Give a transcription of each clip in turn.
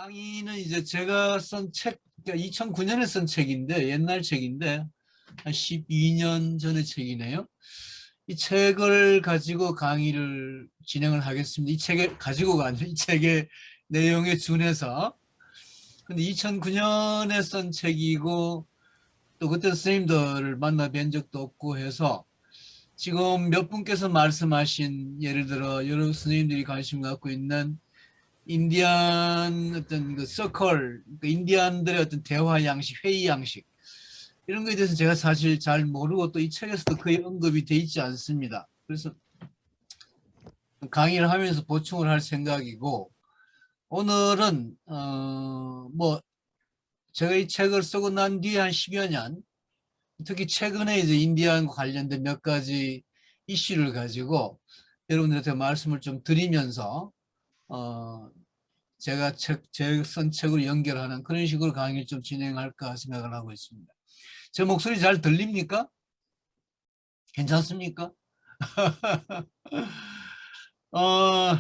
강의는 이제 제가 쓴 책, 그러니까 2009년에 쓴 책인데, 옛날 책인데, 한 12년 전의 책이네요. 이 책을 가지고 강의를 진행을 하겠습니다. 이 책을 가지고가 아니라 이 책의 내용에 준해서. 근데 2009년에 쓴 책이고, 또 그때 선생님들을 만나 뵌 적도 없고 해서, 지금 몇 분께서 말씀하신, 예를 들어 여러 선생님들이 관심 갖고 있는 인디안 어떤 그 서클, 그 인디안들의 어떤 대화 양식, 회의 양식, 이런 거에 대해서 제가 사실 잘 모르고 또 이 책에서도 거의 언급이 돼 있지 않습니다. 그래서 강의를 하면서 보충을 할 생각이고, 오늘은 뭐 제가 이 책을 쓰고 난 뒤에 한 10여 년, 특히 최근에 이제 인디안 관련된 몇 가지 이슈를 가지고 여러분들한테 말씀을 좀 드리면서 제가 제 쓴 책을 연결하는 그런 식으로 강의를 좀 진행할까 생각을 하고 있습니다. 제 목소리 잘 들립니까? 괜찮습니까? 어,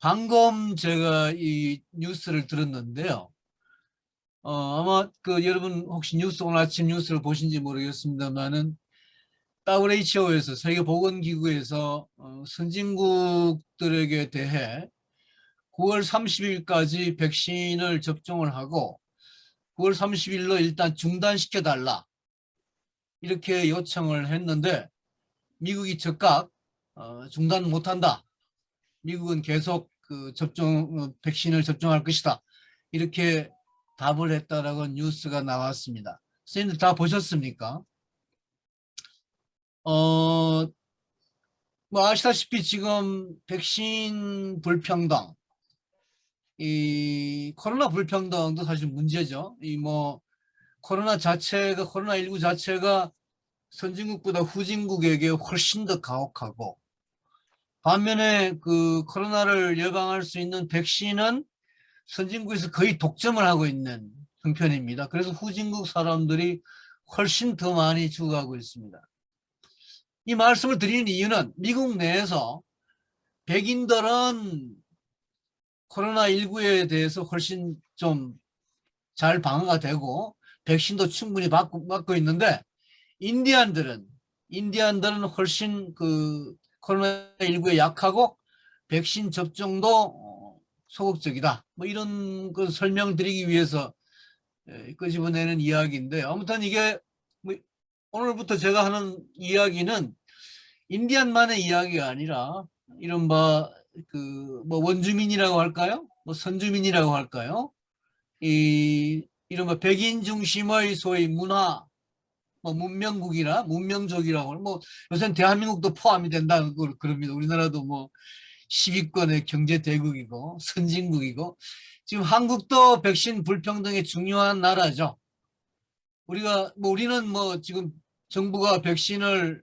방금 제가 이 뉴스를 들었는데요. 아마 그 여러분 혹시 뉴스 오늘 아침 뉴스를 보신지 모르겠습니다만은 WHO에서 세계보건기구에서 선진국들에게 대해 9월 30일까지 백신을 접종을 하고 9월 30일로 일단 중단시켜 달라 이렇게 요청을 했는데 미국이 즉각 중단 못한다. 미국은 계속 그 백신을 접종할 것이다. 이렇게 답을 했다라고 뉴스가 나왔습니다. 선생님들 다 보셨습니까? 뭐 아시다시피 지금 백신 불평등, 이 코로나 불평등도 사실 문제죠. 이 뭐 코로나19 자체가 선진국보다 후진국에게 훨씬 더 가혹하고, 반면에 그 코로나를 예방할 수 있는 백신은 선진국에서 거의 독점을 하고 있는 형편입니다. 그래서 후진국 사람들이 훨씬 더 많이 죽어가고 있습니다. 이 말씀을 드리는 이유는 미국 내에서 백인들은 코로나19에 대해서 훨씬 좀 잘 방어가 되고 백신도 충분히 맞고 있는데, 인디안들은 훨씬 그 코로나19에 약하고 백신 접종도 소극적이다. 뭐 이런 그 설명드리기 위해서 끄집어내는 이야기인데, 아무튼 이게 뭐 오늘부터 제가 하는 이야기는 인디안만의 이야기가 아니라 이른바 그 뭐 원주민이라고 할까요? 뭐 선주민이라고 할까요? 이른바 백인 중심의 소위 문화, 뭐 문명국이나 문명족이라고, 뭐 요새는 대한민국도 포함이 된다는 걸 그럽니다. 우리나라도 뭐 10위권의 경제 대국이고 선진국이고, 지금 한국도 백신 불평등의 중요한 나라죠. 우리는 뭐 지금 정부가 백신을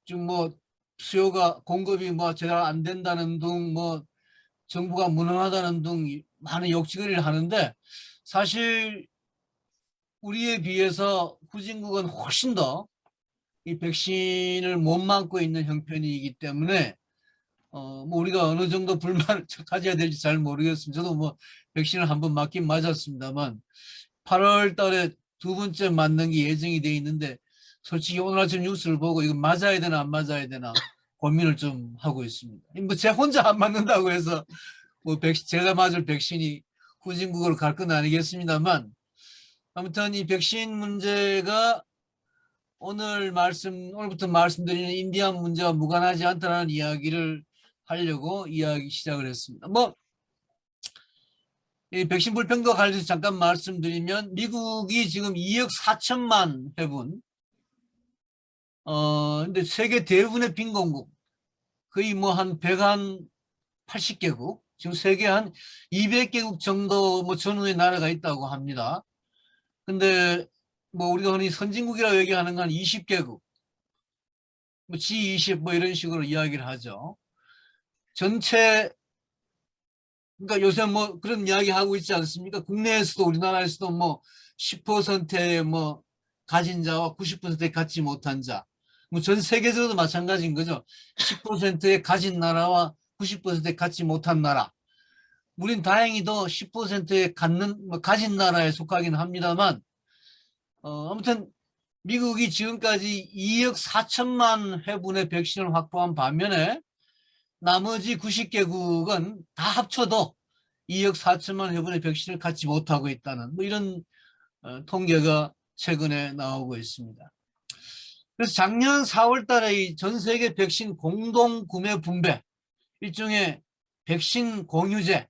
지금 뭐 수요가 공급이 뭐 제대로 안 된다는 등, 뭐 정부가 무능하다는 등 많은 욕지거리를 하는데, 사실 우리에 비해서 후진국은 훨씬 더 이 백신을 못 맞고 있는 형편이기 때문에 뭐 우리가 어느 정도 불만을 가져야 될지 잘 모르겠습니다. 저도 뭐 백신을 한번 맞긴 맞았습니다만 8월 달에 두 번째 맞는 게 예정이 돼 있는데, 솔직히 오늘 아침 뉴스를 보고 이거 맞아야 되나 안 맞아야 되나 고민을 좀 하고 있습니다. 뭐 제 혼자 안 맞는다고 해서 뭐 제가 맞을 백신이 후진국으로 갈 건 아니겠습니다만, 아무튼 이 백신 문제가 오늘부터 말씀드리는 인디안 문제와 무관하지 않다는 이야기를 하려고 이야기 시작을 했습니다. 뭐, 이 백신 불평등과 관련해서 잠깐 말씀드리면, 미국이 지금 2억 4천만 회분, 근데 세계 대부분의 빈곤국, 거의 뭐 한 180개국, 지금 세계 한 200개국 정도 뭐 전후의 나라가 있다고 합니다. 근데 뭐 우리가 흔히 선진국이라고 얘기하는 건 20개국, 뭐 G20 뭐 이런 식으로 이야기를 하죠. 전체, 그러니까 요새 뭐 그런 이야기 하고 있지 않습니까? 국내에서도 우리나라에서도 뭐 10%의 뭐 가진 자와 90%의 갖지 못한 자, 뭐 전 세계적으로도 마찬가지인 거죠. 10%의 가진 나라와 90%의 갖지 못한 나라. 우린 다행히도 10%에 가진 나라에 속하긴 합니다만, 아무튼 미국이 지금까지 2억 4천만 회분의 백신을 확보한 반면에 나머지 90개국은 다 합쳐도 2억 4천만 회분의 백신을 갖지 못하고 있다는 뭐 이런 통계가 최근에 나오고 있습니다. 그래서 작년 4월 달에 전 세계 백신 공동 구매 분배, 일종의 백신 공유제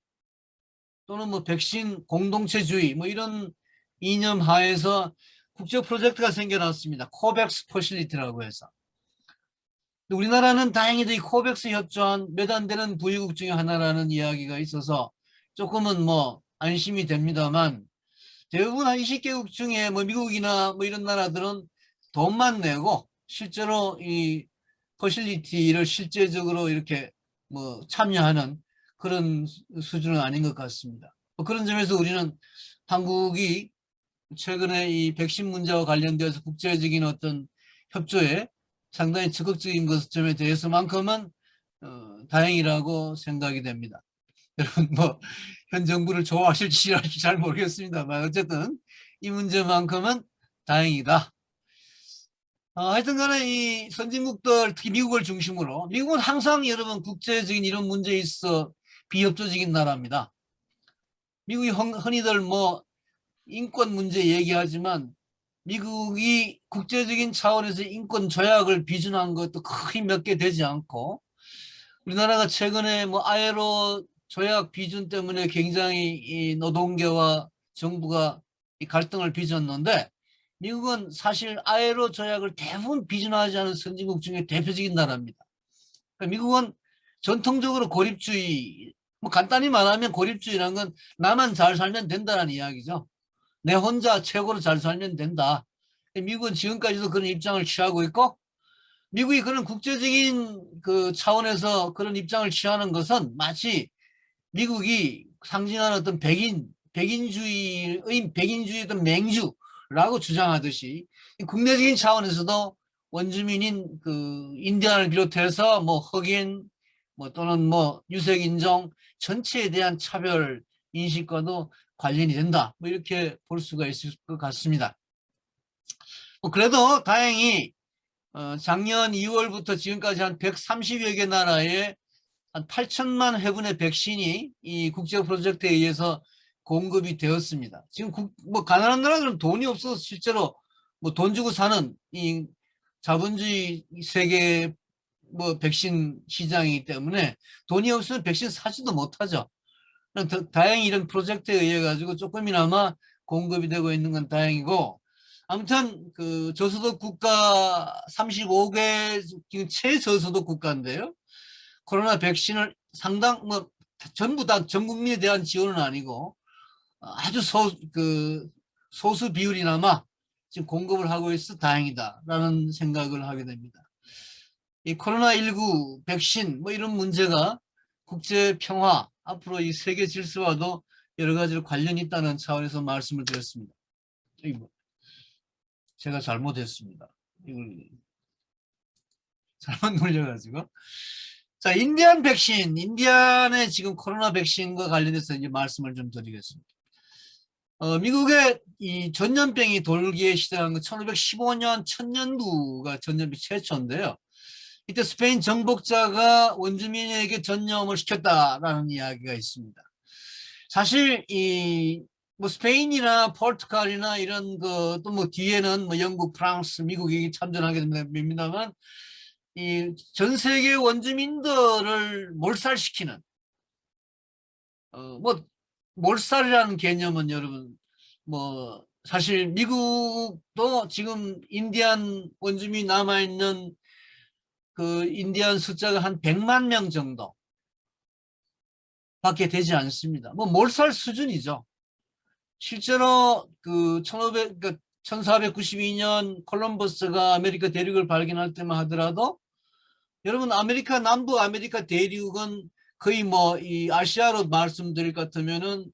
또는 뭐 백신 공동체주의 뭐 이런 이념 하에서 국제 프로젝트가 생겨났습니다. 코백스 퍼실리티라고 해서. 우리나라는 다행히도 이 코백스 협조안 몇 안 되는 부유국 중에 하나라는 이야기가 있어서 조금은 뭐 안심이 됩니다만, 대부분 한 20개국 중에 뭐 미국이나 뭐 이런 나라들은 돈만 내고 실제로 이 퍼실리티를 실제적으로 이렇게 뭐 참여하는 그런 수준은 아닌 것 같습니다. 뭐 그런 점에서 우리는 한국이 최근에 이 백신 문제와 관련돼서 국제적인 어떤 협조에 상당히 적극적인 것 점에 대해서만큼은 다행이라고 생각이 됩니다. 여러분 뭐 현 정부를 좋아하실지 싫어하실지 잘 모르겠습니다만 어쨌든 이 문제만큼은 다행이다. 하여튼 간에 이 선진국들 특히 미국을 중심으로, 미국은 항상 여러분 국제적인 이런 문제에 있어 비협조적인 나라입니다. 미국이 흔히들 뭐 인권 문제 얘기하지만 미국이 국제적인 차원에서 인권 조약을 비준한 것도 거의 몇 개 되지 않고, 우리나라가 최근에 뭐 ILO 조약 비준 때문에 굉장히 이 노동계와 정부가 이 갈등을 빚었는데, 미국은 사실 ILO 조약을 대부분 비준하지 않은 선진국 중에 대표적인 나라입니다. 그러니까 미국은 전통적으로 고립주의, 뭐 간단히 말하면 고립주의라는 건 나만 잘 살면 된다는 이야기죠. 내 혼자 최고로 잘 살면 된다. 미국은 지금까지도 그런 입장을 취하고 있고, 미국이 그런 국제적인 그 차원에서 그런 입장을 취하는 것은 마치 미국이 상징하는 어떤 백인주의 어떤 맹주라고 주장하듯이 국내적인 차원에서도 원주민인 그 인디안을 비롯해서 뭐 흑인 뭐 또는 뭐 유색인종 전체에 대한 차별 인식과도 관련이 된다. 뭐 이렇게 볼 수가 있을 것 같습니다. 뭐 그래도 다행히 작년 2월부터 지금까지 한 130여 개 나라에 한 8천만 회분의 백신이 이 국제 프로젝트에 의해서 공급이 되었습니다. 지금 뭐 가난한 나라들은 돈이 없어서 실제로 뭐 돈 주고 사는 이 자본주의 세계 뭐 백신 시장이기 때문에 돈이 없으면 백신 사지도 못하죠. 다행히 이런 프로젝트에 의해 가지고 조금이나마 공급이 되고 있는 건 다행이고, 아무튼 그 저소득 국가 35개 지금 최저소득 국가인데요. 코로나 백신을 뭐 전부 다 전 국민에 대한 지원은 아니고 아주 소수 비율이나마 지금 공급을 하고 있어 다행이다라는 생각을 하게 됩니다. 이 코로나19 백신 뭐 이런 문제가 국제 평화, 앞으로 이 세계 질서와도 여러 가지로 관련이 있다는 차원에서 말씀을 드렸습니다. 제가 잘못했습니다. 이걸 잘못 놀려가지고. 자, 인디안의 지금 코로나 백신과 관련해서 이제 말씀을 좀 드리겠습니다. 미국의 이 전염병이 돌기에 시작한 건 1515년 천년부가 전염병 최초인데요. 이때 스페인 정복자가 원주민에게 전염을 시켰다라는 이야기가 있습니다. 사실 이 뭐 스페인이나 포르투갈이나 이런 그 또 뭐 뒤에는 뭐 영국, 프랑스, 미국이 참전하게 됩니다만 이 전 세계 원주민들을 몰살시키는 뭐 몰살이라는 개념은 여러분 뭐 사실 미국도 지금 인디안 원주민이 남아있는 그 인디안 숫자가 한 100만 명 정도 밖에 되지 않습니다. 뭐 몰살 수준이죠. 실제로 그 1492년 콜럼버스가 아메리카 대륙을 발견할 때만 하더라도 여러분 남부 아메리카 대륙은 거의 뭐 이 아시아로 말씀드릴 것 같으면은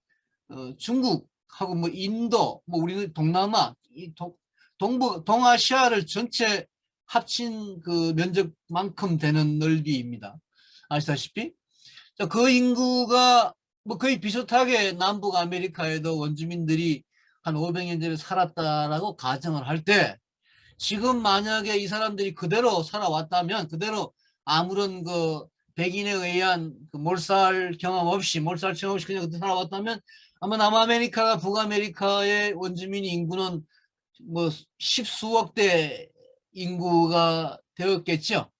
중국하고 뭐 인도 뭐 우리는 동남아 이 동아시아를 전체 합친 그 면적만큼 되는 넓이입니다. 아시다시피 그 인구가 뭐 거의 비슷하게 남북 아메리카에도 원주민들이 한 500년 전에 살았다라고 가정을 할 때 지금 만약에 이 사람들이 그대로 살아왔다면 그대로 아무런 그 백인에 의한 그 몰살 체험 없이 그냥 살아왔다면 아마 남아메리카가 북아메리카의 원주민 인구는 뭐 십수억 대 인구가 되었겠죠.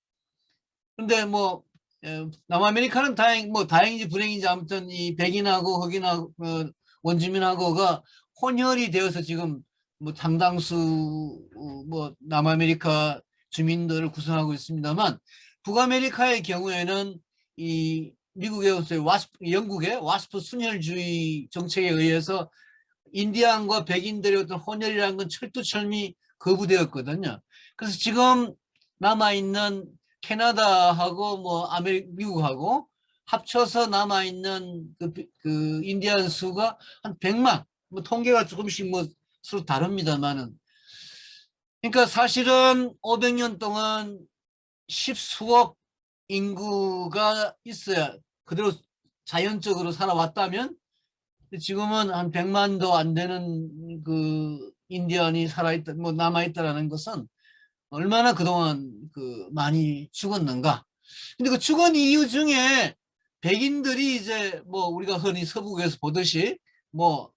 근데 뭐 남아메리카는 다행인지 불행인지 아무튼 이 백인하고 흑인하고 원주민하고가 혼혈이 되어서 지금 뭐 상당수 뭐 남아메리카 주민들을 구성하고 있습니다만 북아메리카의 경우에는 이 미국의 영국의 와스프 순혈주의 정책에 의해서 인디안과 백인들의 어떤 혼혈이라는 건 철두철미 거부되었거든요. 그래서 지금 남아있는 캐나다하고 뭐 미국하고 합쳐서 남아있는 그 인디안 수가 한 100만, 뭐 통계가 조금씩 뭐 서로 다릅니다만은. 그러니까 사실은 500년 동안 십수억 인구가 있어야 그대로 자연적으로 살아왔다면 지금은 한 100만도 안 되는 그 인디언이 살아있다, 뭐 남아있다라는 것은 얼마나 그동안 그 많이 죽었는가. 근데 그 죽은 이유 중에 백인들이 이제 뭐 우리가 흔히 서북에서 보듯이 뭐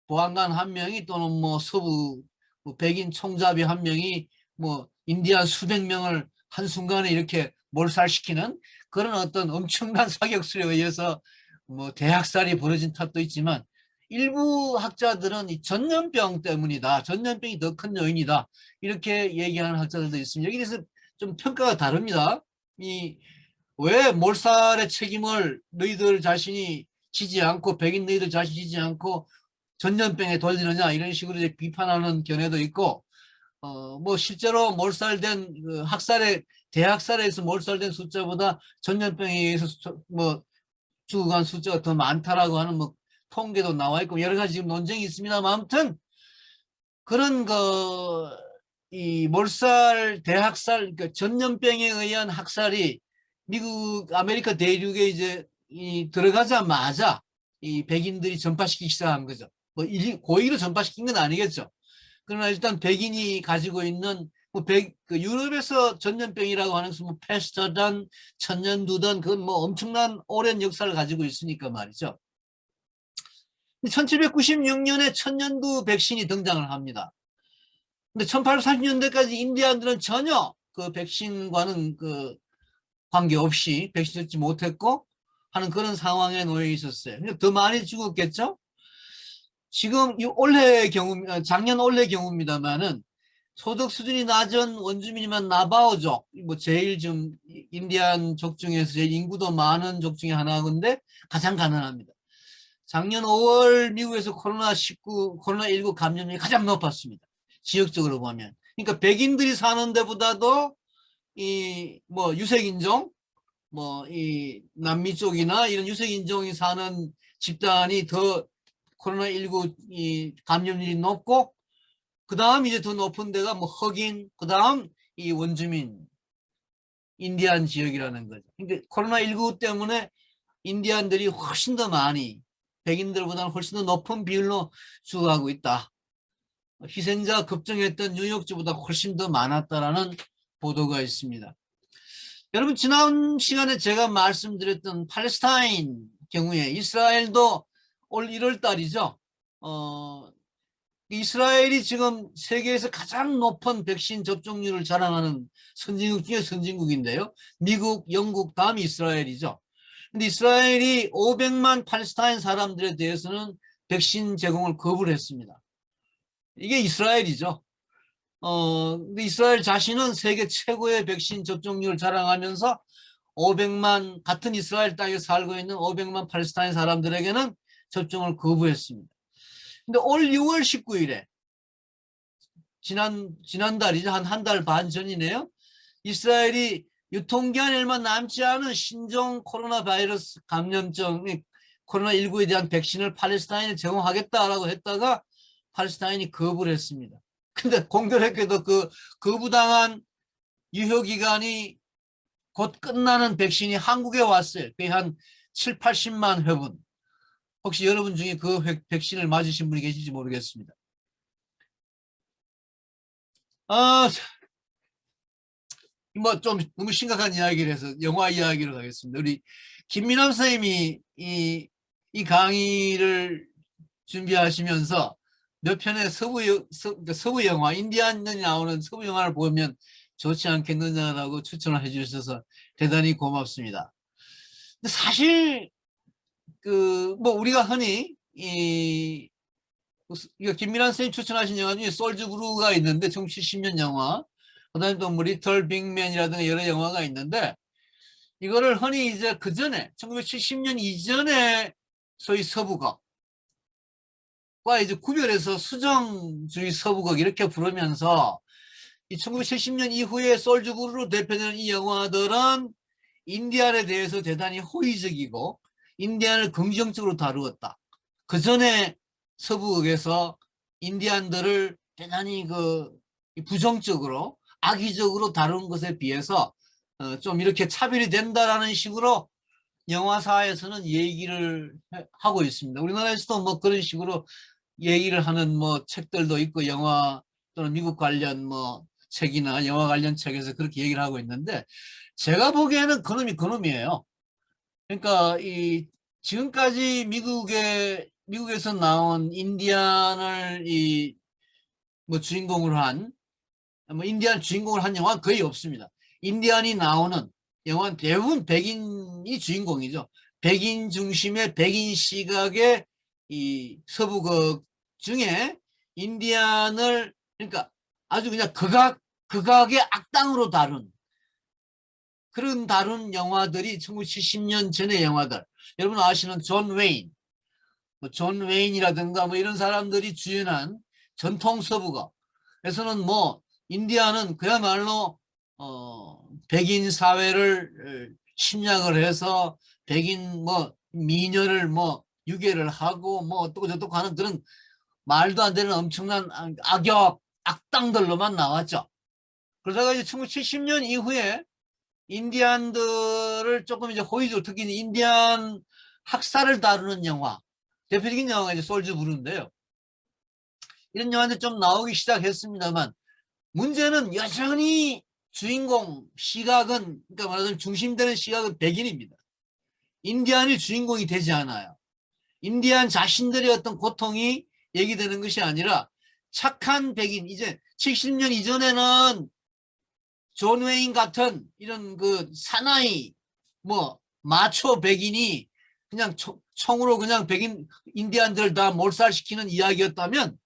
보안관 한 명이 또는 뭐 서부 뭐 백인 총잡이 한 명이 뭐 인디안 수백 명을 한순간에 이렇게 몰살시키는 그런 어떤 엄청난 사격수에 의해서 뭐 대학살이 벌어진 탓도 있지만 일부 학자들은 이 전염병 때문이다. 전염병이 더 큰 요인이다. 이렇게 얘기하는 학자들도 있습니다. 여기서 좀 평가가 다릅니다. 이 왜 몰살의 책임을 너희들 자신이 지지 않고 백인 너희들 자신이 지지 않고 전염병에 돌리느냐 이런 식으로 이제 비판하는 견해도 있고 뭐 실제로 몰살된 그 대학살에서 몰살된 숫자보다 전염병에 의해서 뭐 죽어간 숫자가 더 많다라고 하는 뭐 통계도 나와 있고 여러 가지 지금 논쟁이 있습니다만 아무튼 그런 이 몰살 대학살 그러니까 전염병에 의한 학살이 미국 아메리카 대륙에 이제 들어가자마자 이 백인들이 전파시키기 시작한 거죠. 뭐 고의로 전파시킨 건 아니겠죠. 그러나 일단 백인이 가지고 있는 그 유럽에서 전염병이라고 하는 것은 뭐 패스터든 천년두든 그건 뭐 엄청난 오랜 역사를 가지고 있으니까 말이죠. 1796년에 천년두 백신이 등장을 합니다. 근데 1830년대까지 인디안들은 전혀 그 백신과는 그 관계없이 백신 듣지 못했고 하는 그런 상황에 놓여 있었어요. 더 많이 죽었겠죠? 지금 작년 올해 경우입니다만은 소득 수준이 낮은 원주민이면 나바오족, 뭐 제일 좀 인디안 족 중에서 제일 인구도 많은 족 중에 하나인데 가장 가난합니다. 작년 5월 미국에서 코로나19 감염률이 가장 높았습니다. 지역적으로 보면. 그러니까 백인들이 사는 데보다도 이 뭐 유색인종, 뭐 이 남미 쪽이나 이런 유색인종이 사는 집단이 더 코로나19 이 감염률이 높고 그 다음 이제 더 높은 데가 뭐 흑인, 그 다음 이 원주민, 인디안 지역이라는 거죠. 그러니까 코로나19 때문에 인디안들이 훨씬 더 많이 백인들보다는 훨씬 더 높은 비율로 죽어가고 있다. 희생자 급증했던 뉴욕주보다 훨씬 더 많았다라는 보도가 있습니다. 여러분 지난 시간에 제가 말씀드렸던 팔레스타인 경우에 이스라엘도 올 1월 달이죠. 이스라엘이 지금 세계에서 가장 높은 백신 접종률을 자랑하는 선진국 중에 선진국인데요. 미국, 영국 다음이 이스라엘이죠. 근데 이스라엘이 500만 팔레스타인 사람들에 대해서는 백신 제공을 거부를 했습니다. 이게 이스라엘이죠. 근데 이스라엘 자신은 세계 최고의 백신 접종률을 자랑하면서 같은 이스라엘 땅에 살고 있는 500만 팔레스타인 사람들에게는 접종을 거부했습니다. 근데 올 6월 19일에 지난달이죠. 한 달 반 전이네요. 이스라엘이 유통기한이 얼마 남지 않은 신종 코로나 바이러스 감염증 코로나19에 대한 백신을 팔레스타인에 제공하겠다라고 했다가 팔레스타인이 거부를 했습니다. 근데 공교롭게도 그 거부당한 유효기간이 곧 끝나는 백신이 한국에 왔어요. 거의 한 7, 80만 회분. 혹시 여러분 중에 그 백신을 맞으신 분이 계실지 모르겠습니다. 아, 뭐 좀 너무 심각한 이야기를 해서 영화 이야기로 가겠습니다. 우리 김민남 선생님이 이 강의를 준비하시면서 몇 편의 서부 영화, 인디안이 나오는 서부 영화를 보면 좋지 않겠느냐라고 추천을 해주셔서 대단히 고맙습니다. 근데 사실 그 뭐 우리가 흔히 이거 김민환 선생님 추천하신 영화 중에 솔즈 브루가 있는데 1970년 영화, 그다음에 또 뭐 리틀 빅맨이라든가 여러 영화가 있는데 이거를 흔히 이제 그 전에 1970년 이전에 소위 서부극과 이제 구별해서 수정주의 서부극 이렇게 부르면서 이 1970년 이후에 솔즈 브루로 대표되는 이 영화들은 인디안에 대해서 대단히 호의적이고 인디안을 긍정적으로 다루었다. 그 전에 서부극에서 인디안들을 대단히 그 부정적으로 악의적으로 다룬 것에 비해서 좀 이렇게 차별이 된다라는 식으로 영화사에서는 얘기를 하고 있습니다. 우리나라에서도 뭐 그런 식으로 얘기를 하는 뭐 책들도 있고 영화 또는 미국 관련 뭐 책이나 영화 관련 책에서 그렇게 얘기를 하고 있는데 제가 보기에는 그놈이에요. 그러니까 이 지금까지 미국에서 나온 인디안을 이 뭐 주인공으로 한 뭐 인디안 주인공을 한 영화 거의 없습니다. 인디안이 나오는 영화는 대부분 백인이 주인공이죠. 백인 중심의 백인 시각의 이 서부극 중에 인디안을 그러니까 아주 그냥 극악의 악당으로 다룬 그런 다룬 영화들이 1970년 전의 영화들. 여러분 아시는 존 웨인, 뭐 존 웨인이라든가 뭐 이런 사람들이 주연한 전통 서부극에서는 뭐 인디아는 그야말로 백인 사회를 침략을 해서 백인 뭐 미녀를 뭐 유괴를 하고 뭐 어떻고 저떻고 하는 그런 말도 안 되는 엄청난 악역 악당들로만 나왔죠. 그러다가 이제 1970년 이후에 인디안들을 조금 이제 호의적으로 특히 인디안 학살을 다루는 영화 대표적인 영화가 이제 솔즈 브루인데요. 이런 영화들 좀 나오기 시작했습니다만 문제는 여전히 주인공 시각은 그러니까 말하자면 중심되는 시각은 백인입니다. 인디안이 주인공이 되지 않아요. 인디안 자신들의 어떤 고통이 얘기되는 것이 아니라 착한 백인 이제 70년 이전에는 존 웨인 같은 이런 그 사나이 뭐 마초 백인이 그냥 총으로 그냥 백인 인디안들을 다 몰살시키는 이야기였다면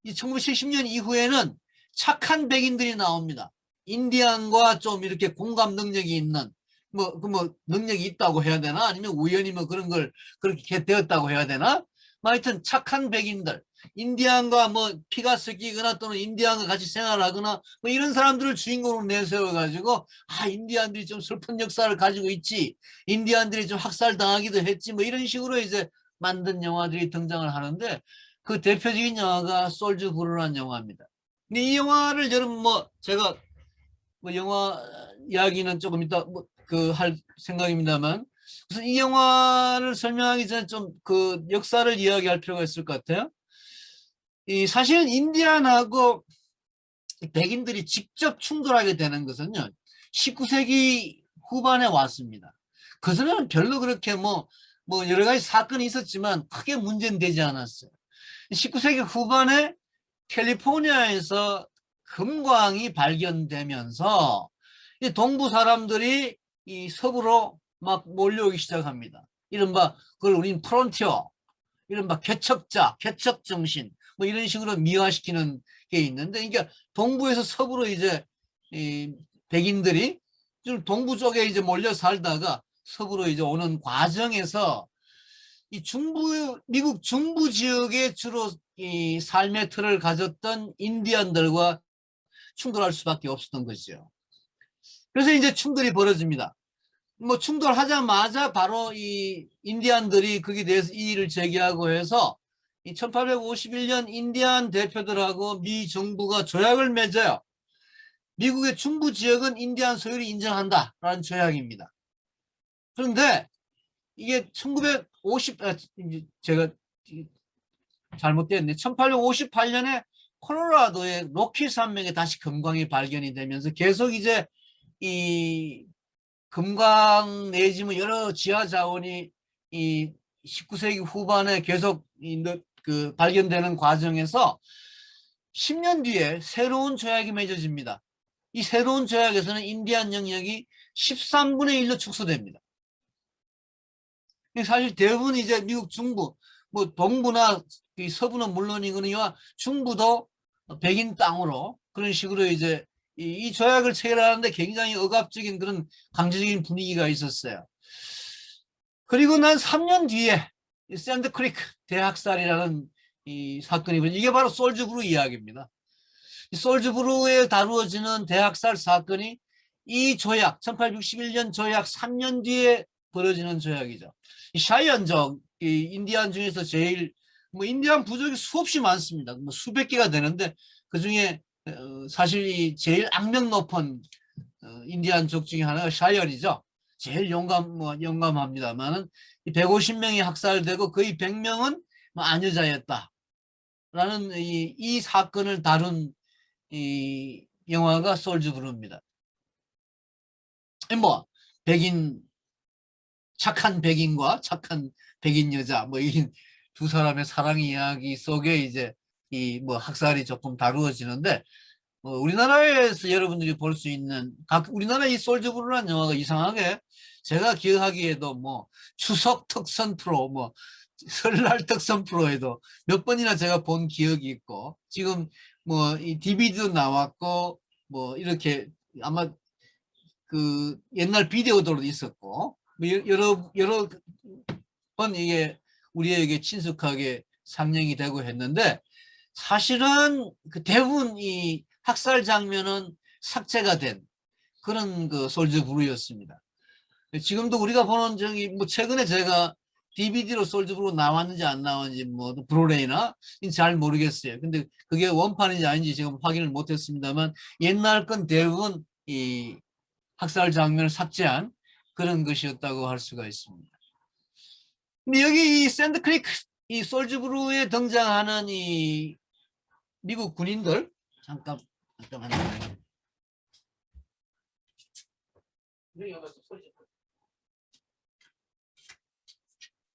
이 1970년 이후에는 착한 백인들이 나옵니다. 인디안과 좀 이렇게 공감 능력이 있는 뭐 능력이 있다고 해야 되나 아니면 우연히 뭐 그런 걸 그렇게 되었다고 해야 되나 뭐 하여튼 착한 백인들 인디안과 뭐 피가 섞이거나 또는 인디안과 같이 생활하거나 뭐 이런 사람들을 주인공으로 내세워 가지고 아 인디안들이 좀 슬픈 역사를 가지고 있지 인디안들이 좀 학살당하기도 했지 뭐 이런 식으로 이제 만든 영화들이 등장을 하는데 그 대표적인 영화가 솔즈 브루라는 영화입니다. 근데 이 영화를 여러분 뭐 제가 뭐 영화 이야기는 조금 이따 뭐 그 할 생각입니다만 우선 이 영화를 설명하기 전에 좀 그 역사를 이야기할 필요가 있을 것 같아요. 이 사실 인디안하고 백인들이 직접 충돌하게 되는 것은요 19세기 후반에 왔습니다. 그전에는 별로 그렇게 뭐 여러 가지 사건이 있었지만 크게 문제는 되지 않았어요. 19세기 후반에 캘리포니아에서 금광이 발견되면서 이 동부 사람들이 이 서부로 막 몰려오기 시작합니다. 이른바 그걸 우리는 프론티어, 이른바 개척자, 개척정신 뭐 이런 식으로 미화시키는 게 있는데 그러니까 동부에서 서부로 이제 이 백인들이 좀 동부 쪽에 이제 몰려 살다가 서부로 이제 오는 과정에서 이 미국 중부 지역에 주로 이 삶의 틀을 가졌던 인디언들과 충돌할 수밖에 없었던 것이죠. 그래서 이제 충돌이 벌어집니다. 뭐 충돌하자마자 바로 이 인디언들이 거기에 대해서 이의를 제기하고 해서 이 1851년 인디안 대표들하고 미 정부가 조약을 맺어요. 미국의 중부 지역은 인디안 소유를 인정한다라는 조약입니다. 그런데 이게 1950, 이제 제가 잘못됐네. 1858년에 콜로라도의 로키 산맥에 다시 금광이 발견이 되면서 계속 이제 이 금광 내지 뭐 여러 지하 자원이 이 19세기 후반에 계속 그 발견되는 과정에서 10년 뒤에 새로운 조약이 맺어집니다. 이 새로운 조약에서는 인디안 영역이 13분의 1로 축소됩니다. 사실 대부분 이제 미국 중부, 뭐 동부나 서부는 물론이거니와 중부도 백인 땅으로 그런 식으로 이제 이 조약을 체결하는데 굉장히 억압적인 그런 강제적인 분위기가 있었어요. 그리고 난 3년 뒤에 샌드크리크 대학살이라는 이 사건이 이게 바로 솔즈브루 이야기입니다. 솔즈브루에 다루어지는 대학살 사건이 이 조약 1861년 조약 3년 뒤에 벌어지는 조약이죠. 이 샤이언족 이 인디안 중에서 제일 뭐 인디안 부족이 수없이 많습니다. 뭐 수백 개가 되는데 그 중에 사실 이 제일 악명 높은 인디안족 중에 하나가 샤이언이죠. 제일 용감합니다만은 150명이 학살되고 거의 100명은 뭐 안여자였다라는 이 사건을 다룬 이 영화가 솔즈브루입니다. 뭐 백인 착한 백인과 착한 백인 여자 뭐 이 두 사람의 사랑 이야기 속에 이제 이 뭐 학살이 조금 다루어지는데 우리나라에서 여러분들이 볼 수 있는 우리나라 이 솔즈브루라는 영화가 이상하게 제가 기억하기에도 뭐 추석 특선 프로 뭐 설날 특선 프로에도 몇 번이나 제가 본 기억이 있고 지금 뭐 이 DVD도 나왔고 뭐 이렇게 아마 그 옛날 비디오도 있었고 뭐 여러 번 이게 우리에게 친숙하게 상영이 되고 했는데 사실은 그 대부분 이 학살 장면은 삭제가 된 그런 그 솔즈브루였습니다. 지금도 우리가 보는 저기 뭐 최근에 제가 DVD로 솔즈브루 나왔는지 안 나왔는지 뭐 브루레이나 잘 모르겠어요. 근데 그게 원판인지 아닌지 지금 확인을 못했습니다만 옛날 건 대부분 이 학살 장면을 삭제한 그런 것이었다고 할 수가 있습니다. 근데 여기 이 샌드크리크 이 솔즈브루에 등장하는 이 미국 군인들 잠깐만요.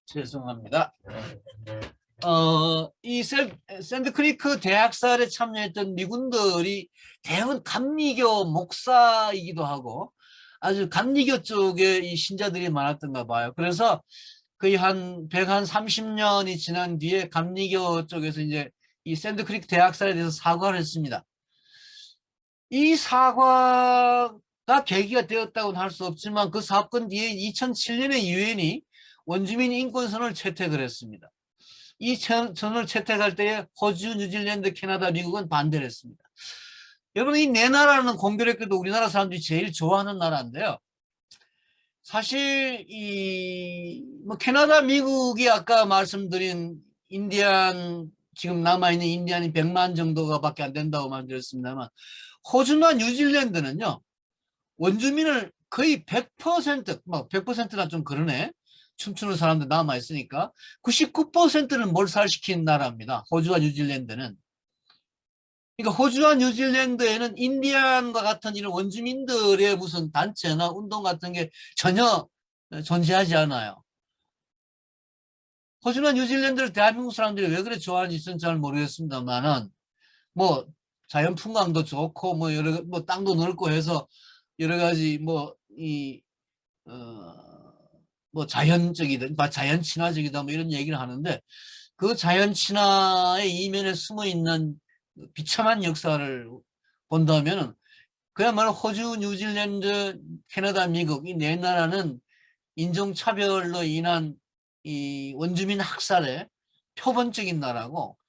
죄송합니다. 이 샌드크리크 대학살에 참여했던 미군들이 대부분 감리교 목사이기도 하고 아주 감리교 쪽에 이 신자들이 많았던가 봐요. 그래서 거의 한 130년이 지난 뒤에 감리교 쪽에서 이제 이 샌드크리크 대학살에 대해서 사과를 했습니다. 이 사과가 계기가 되었다고는 할 수 없지만 그 사건 뒤에 2007년에 유엔이 원주민 인권선언을 채택을 했습니다. 이 선언을 채택할 때에 호주, 뉴질랜드, 캐나다, 미국은 반대를 했습니다. 여러분 이 네 나라는 공교롭게도 우리나라 사람들이 제일 좋아하는 나라인데요. 사실 이 뭐 캐나다, 미국이 아까 말씀드린 인디안 지금 남아있는 인디안이 100만 정도가 밖에 안 된다고 말씀드렸습니다만 호주나 뉴질랜드는요. 원주민을 거의 100%, 뭐 100%나 좀 그러네. 춤추는 사람들 남아있으니까 99%는 몰살시킨 나라입니다. 호주와 뉴질랜드는. 그러니까 호주와 뉴질랜드에는 인디안과 같은 이런 원주민들의 무슨 단체나 운동 같은 게 전혀 존재하지 않아요. 호주나 뉴질랜드를 대한민국 사람들이 왜 그래 좋아하는지 저는 잘 모르겠습니다만은 뭐 자연 풍광도 좋고 뭐 여러 뭐 땅도 넓고 해서 여러 가지 뭐 이 뭐 자연적이든 자연 친화적이다 뭐 이런 얘기를 하는데 그 자연 친화의 이면에 숨어 있는 비참한 역사를 본다면은 그야말로 호주, 뉴질랜드, 캐나다, 미국 이 네 나라는 인종차별로 인한 이 원주민 학살의 표본적인 나라고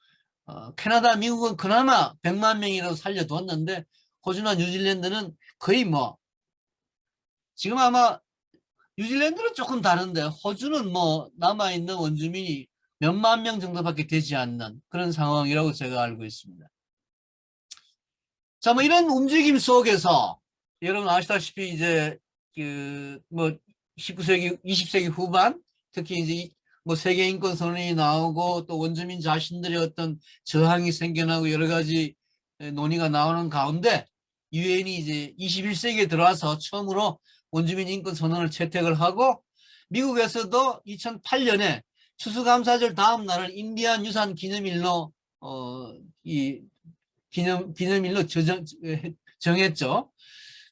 캐나다, 미국은 그나마 100만 명이라도 살려뒀는데 호주나 뉴질랜드는 거의 뭐 지금 아마 뉴질랜드는 조금 다른데 호주는 뭐 남아있는 원주민이 몇만 명 정도밖에 되지 않는 그런 상황이라고 제가 알고 있습니다. 자, 뭐 이런 움직임 속에서 여러분 아시다시피 이제 그 뭐 19세기, 20세기 후반 특히 이제 뭐 세계 인권 선언이 나오고 또 원주민 자신들의 어떤 저항이 생겨나고 여러 가지 논의가 나오는 가운데 유엔이 이제 21세기에 들어와서 처음으로 원주민 인권 선언을 채택을 하고 미국에서도 2008년에 추수감사절 다음 날을 인디안 유산 기념일로 이 기념일로 정했죠.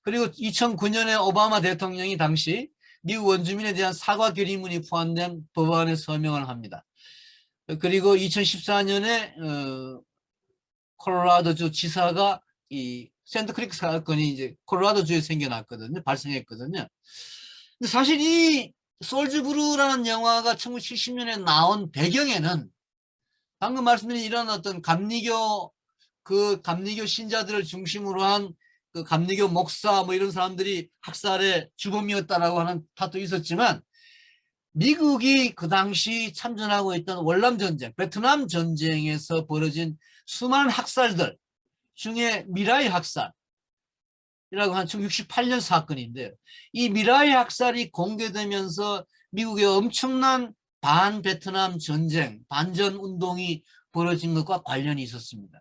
그리고 2009년에 오바마 대통령이 당시 미국 원주민에 대한 사과 결의문이 포함된 법안에 서명을 합니다. 그리고 2014년에 콜로라도주 지사가 이 샌드크리크 사건이 이제 콜로라도주에 발생했거든요. 근데 사실 이 솔즈브루라는 영화가 1970년에 나온 배경에는 방금 말씀드린 이런 어떤 감리교 신자들을 중심으로 한 그 감리교 목사 뭐 이런 사람들이 학살의 주범이었다라고 하는 탓도 있었지만 미국이 그 당시 참전하고 있던 월남 전쟁, 베트남 전쟁에서 벌어진 수많은 학살들 중에 미라이 학살이라고 한 1968년 사건인데요. 이 미라이 학살이 공개되면서 미국의 엄청난 반베트남 전쟁, 반전 운동이 벌어진 것과 관련이 있었습니다.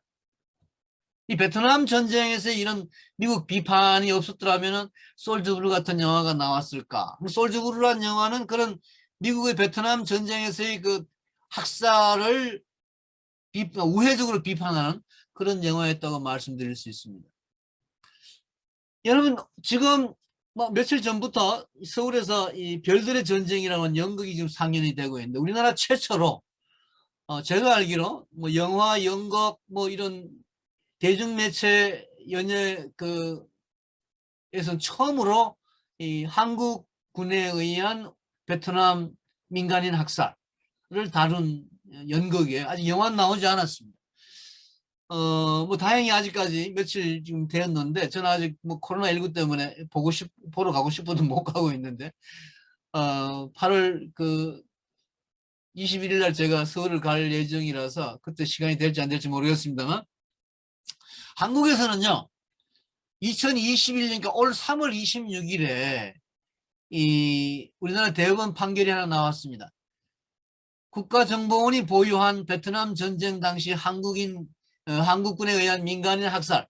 이 베트남 전쟁에서 이런 미국 비판이 없었더라면 솔즈브루 같은 영화가 나왔을까? 솔즈브루라는 영화는 그런 미국의 베트남 전쟁에서의 그 학살을 우회적으로 비판하는 그런 영화였다고 말씀드릴 수 있습니다. 여러분 지금 뭐 며칠 전부터 서울에서 이 별들의 전쟁이라는 연극이 지금 상연이 되고 있는데 우리나라 최초로 제가 알기로 뭐 영화, 연극 뭐 이런 대중매체 연예 에서 처음으로 이 한국군에 의한 베트남 민간인 학살을 다룬 연극이에요. 아직 영화는 나오지 않았습니다. 뭐 다행히 아직까지 며칠 지금 되었는데 저는 아직 뭐 코로나19 때문에 보러 가고 싶어도 못 가고 있는데 8월 21일 날 제가 서울을 갈 예정이라서 그때 시간이 될지 안 될지 모르겠습니다만 한국에서는요 2021년 그러니까 올 3월 26일에 이 우리나라 대법원 판결이 하나 나왔습니다. 국가정보원이 보유한 베트남 전쟁 당시 한국군에 의한 민간인 학살,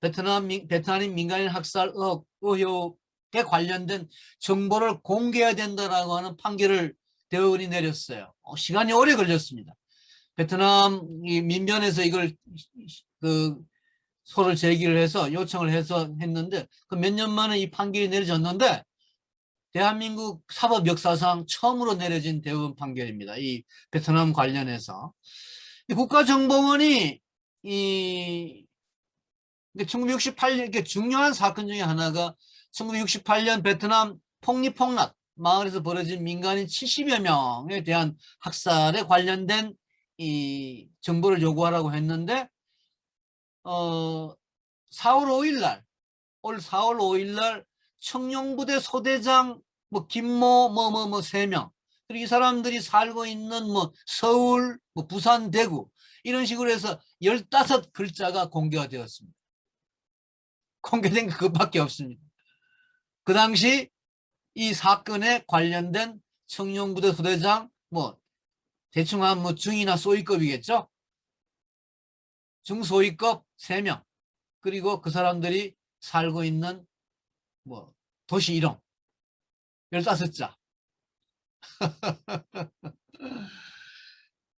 베트남 민간인 학살 의혹에 관련된 정보를 공개해야 된다라고 하는 판결을 대법원이 내렸어요. 시간이 오래 걸렸습니다. 베트남 민변에서 이걸 소를 제기를 해서 요청을 해서 했는데 그 몇 년 만에 이 판결이 내려졌는데 대한민국 사법 역사상 처음으로 내려진 대법원 판결입니다. 이 베트남 관련해서 이 국가정보원이 이 1968년 이게 중요한 사건 중에 하나가 1968년 베트남 폭리폭락 마을에서 벌어진 민간인 70여 명에 대한 학살에 관련된 이 정보를 요구하라고 했는데 4월 5일 날 올 4월 5일 날 청룡부대 소대장 뭐 김모 3명 그리고 이 사람들이 살고 있는 뭐 서울 뭐 부산 대구 이런 식으로 해서 15글자가 공개가 되었습니다. 공개된 게 그것밖에 없습니다. 그 당시 이 사건에 관련된 청룡부대 소대장 뭐 대충 한 뭐 중이나 소위급이겠죠. 중소위급 3명 그리고 그 사람들이 살고 있는 뭐 도시 이름 15자.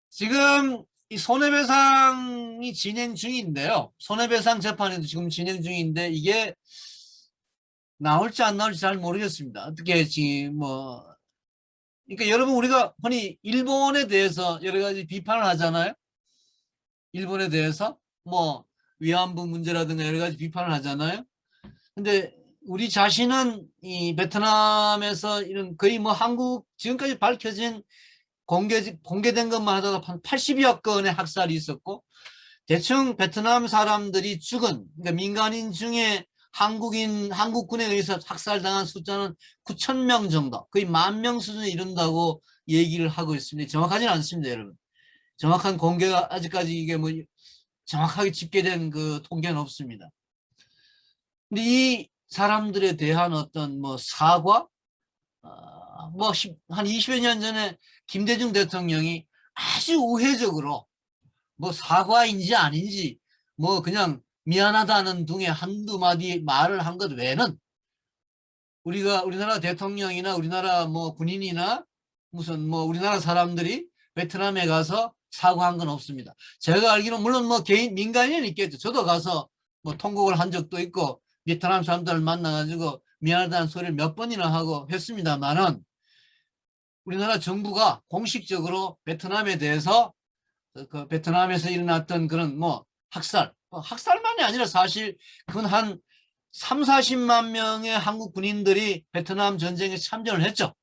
지금 이 손해배상이 진행 중인데요. 손해배상 재판이 지금 진행 중인데 이게 나올지 안 나올지 잘 모르겠습니다. 어떻게 지금 뭐 그러니까 여러분 우리가 흔히 일본에 대해서 여러 가지 비판을 하잖아요. 일본에 대해서 뭐 위안부 문제라든가 여러 가지 비판을 하잖아요. 근데 우리 자신은 이 베트남에서 이런 거의 뭐 한국 지금까지 밝혀진 공개된 것만 하다가 한 80여 건의 학살이 있었고 대충 베트남 사람들이 죽은 그러니까 민간인 중에 한국군에 의해서 학살당한 숫자는 9,000명 정도 거의 10,000명 수준에 이른다고 얘기를 하고 있습니다. 정확하지는 않습니다, 여러분. 정확한 공개가 아직까지 이게 뭐 정확하게 집계된 그 통계는 없습니다. 근데 이 사람들에 대한 어떤 뭐 사과 한 20여 년 전에 김대중 대통령이 아주 우회적으로 뭐 사과인지 아닌지 뭐 그냥 미안하다는 등의 한두 마디 말을 한 것 외에는 우리나라 대통령이나 우리나라 뭐 군인이나 무슨 뭐 우리나라 사람들이 베트남에 가서 사과한 건 없습니다. 제가 알기로는 물론 뭐 개인 민간인은 있겠죠. 저도 가서 뭐 통곡을 한 적도 있고 베트남 사람들을 만나가지고 미안하다는 소리를 몇 번이나 하고 했습니다만은 우리나라 정부가 공식적으로 베트남에 대해서 그 베트남에서 일어났던 그런 뭐 학살만이 아니라 사실 그건 한 3, 40만 명의 한국 군인들이 베트남 전쟁에 참전을 했죠.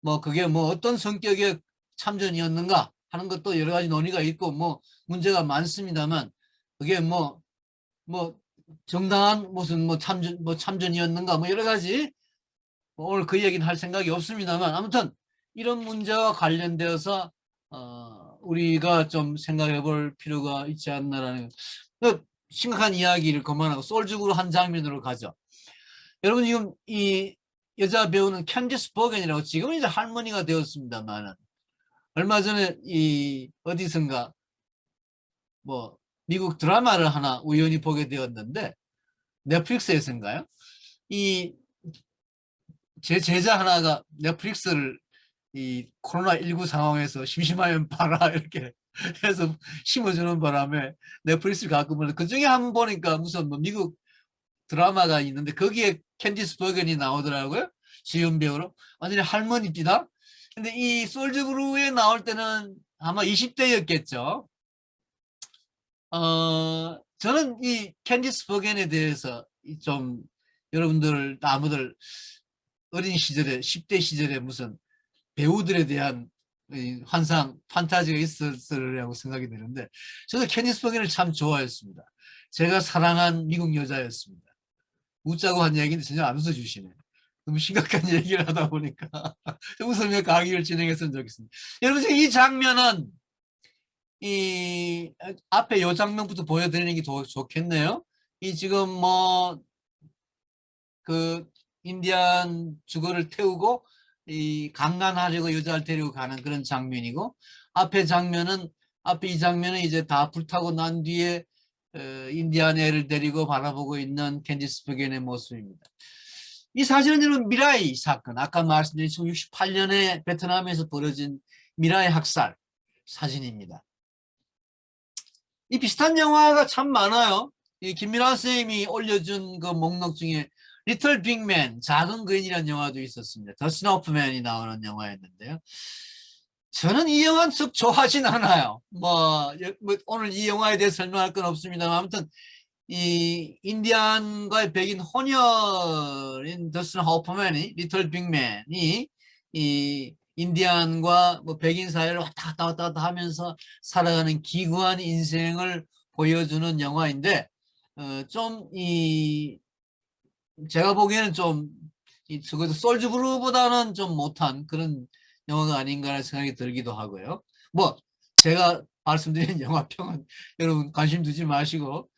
뭐 그게 뭐 어떤 성격의 참전이었는가 하는 것도 여러 가지 논의가 있고 뭐 문제가 많습니다만 그게 뭐 정당한 무슨 뭐 참전이었는가 뭐 여러 가지 뭐 오늘 그 얘기는 할 생각이 없습니다만 아무튼 이런 문제와 관련되어서 우리가 좀 생각해 볼 필요가 있지 않나라는 심각한 이야기를 그만하고 솔직으로 한 장면으로 가죠. 여러분 지금 이 여자 배우는 캔디스 버겐이라고 지금은 이제 할머니가 되었습니다만 얼마 전에 이 어디선가 뭐 미국 드라마를 하나 우연히 보게 되었는데 넷플릭스에서인가요? 이 제 제자 하나가 넷플릭스를 이 코로나19 상황에서 심심하면 봐라 이렇게 해서 심어주는 바람에 넷플릭스를 가끔 보는데 그중에 한 번 보니까 무슨 뭐 미국 드라마가 있는데 거기에 캔디스 버건이 나오더라고요. 주연 배우로. 완전히 할머니입니다. 근데 이 솔저브루에 나올 때는 아마 20대였겠죠. 저는 이 캔디스 버건에 대해서 좀 여러분들 아무들 어린 시절에 10대 시절에 무슨 배우들에 대한 환상, 판타지가 있었으리라고 생각이 드는데 저도 캔디스 버건을 참 좋아했습니다. 제가 사랑한 미국 여자였습니다. 웃자고 한 얘기인데 전혀 안 웃어주시네. 너무 심각한 얘기를 하다 보니까 웃으며 강의를 진행했으면 좋겠습니다. 여러분 지금 이 장면은 이 앞에 이 장면부터 보여드리는 게 더 좋겠네요. 이 지금 뭐 그 인디안 주거를 태우고 이 강간하려고 여자를 데리고 가는 그런 장면이고 앞에 이 장면은 이제 다 불타고 난 뒤에 인디안 애를 데리고 바라보고 있는 캔디스 버건의 모습입니다. 이 사실은 여러분 미라이 사건, 아까 말씀드린 1968년에 베트남에서 벌어진 미라이 학살 사진입니다. 이 비슷한 영화가 참 많아요. 이 김민아 선생님이 올려준 그 목록 중에 리틀 빅맨, 작은 그인이라는 영화도 있었습니다. 더스틴 호프맨이 나오는 영화였는데요. 저는 이 영화는 썩 좋아하진 않아요. 뭐 오늘 이 영화에 대해 설명할 건 없습니다만 아무튼 이 인디안과의 백인 혼혈인 더스틴 호프맨이 리틀 빅맨이 이 인디안과 뭐 백인 사회를 왔다 갔다 하면서 살아가는 기구한 인생을 보여주는 영화인데 좀 제가 보기에는 좀 솔즈브루보다는 좀 못한 그런 영화가 아닌가 하는 생각이 들기도 하고요. 뭐 제가 말씀드린 영화평은 여러분 관심 두지 마시고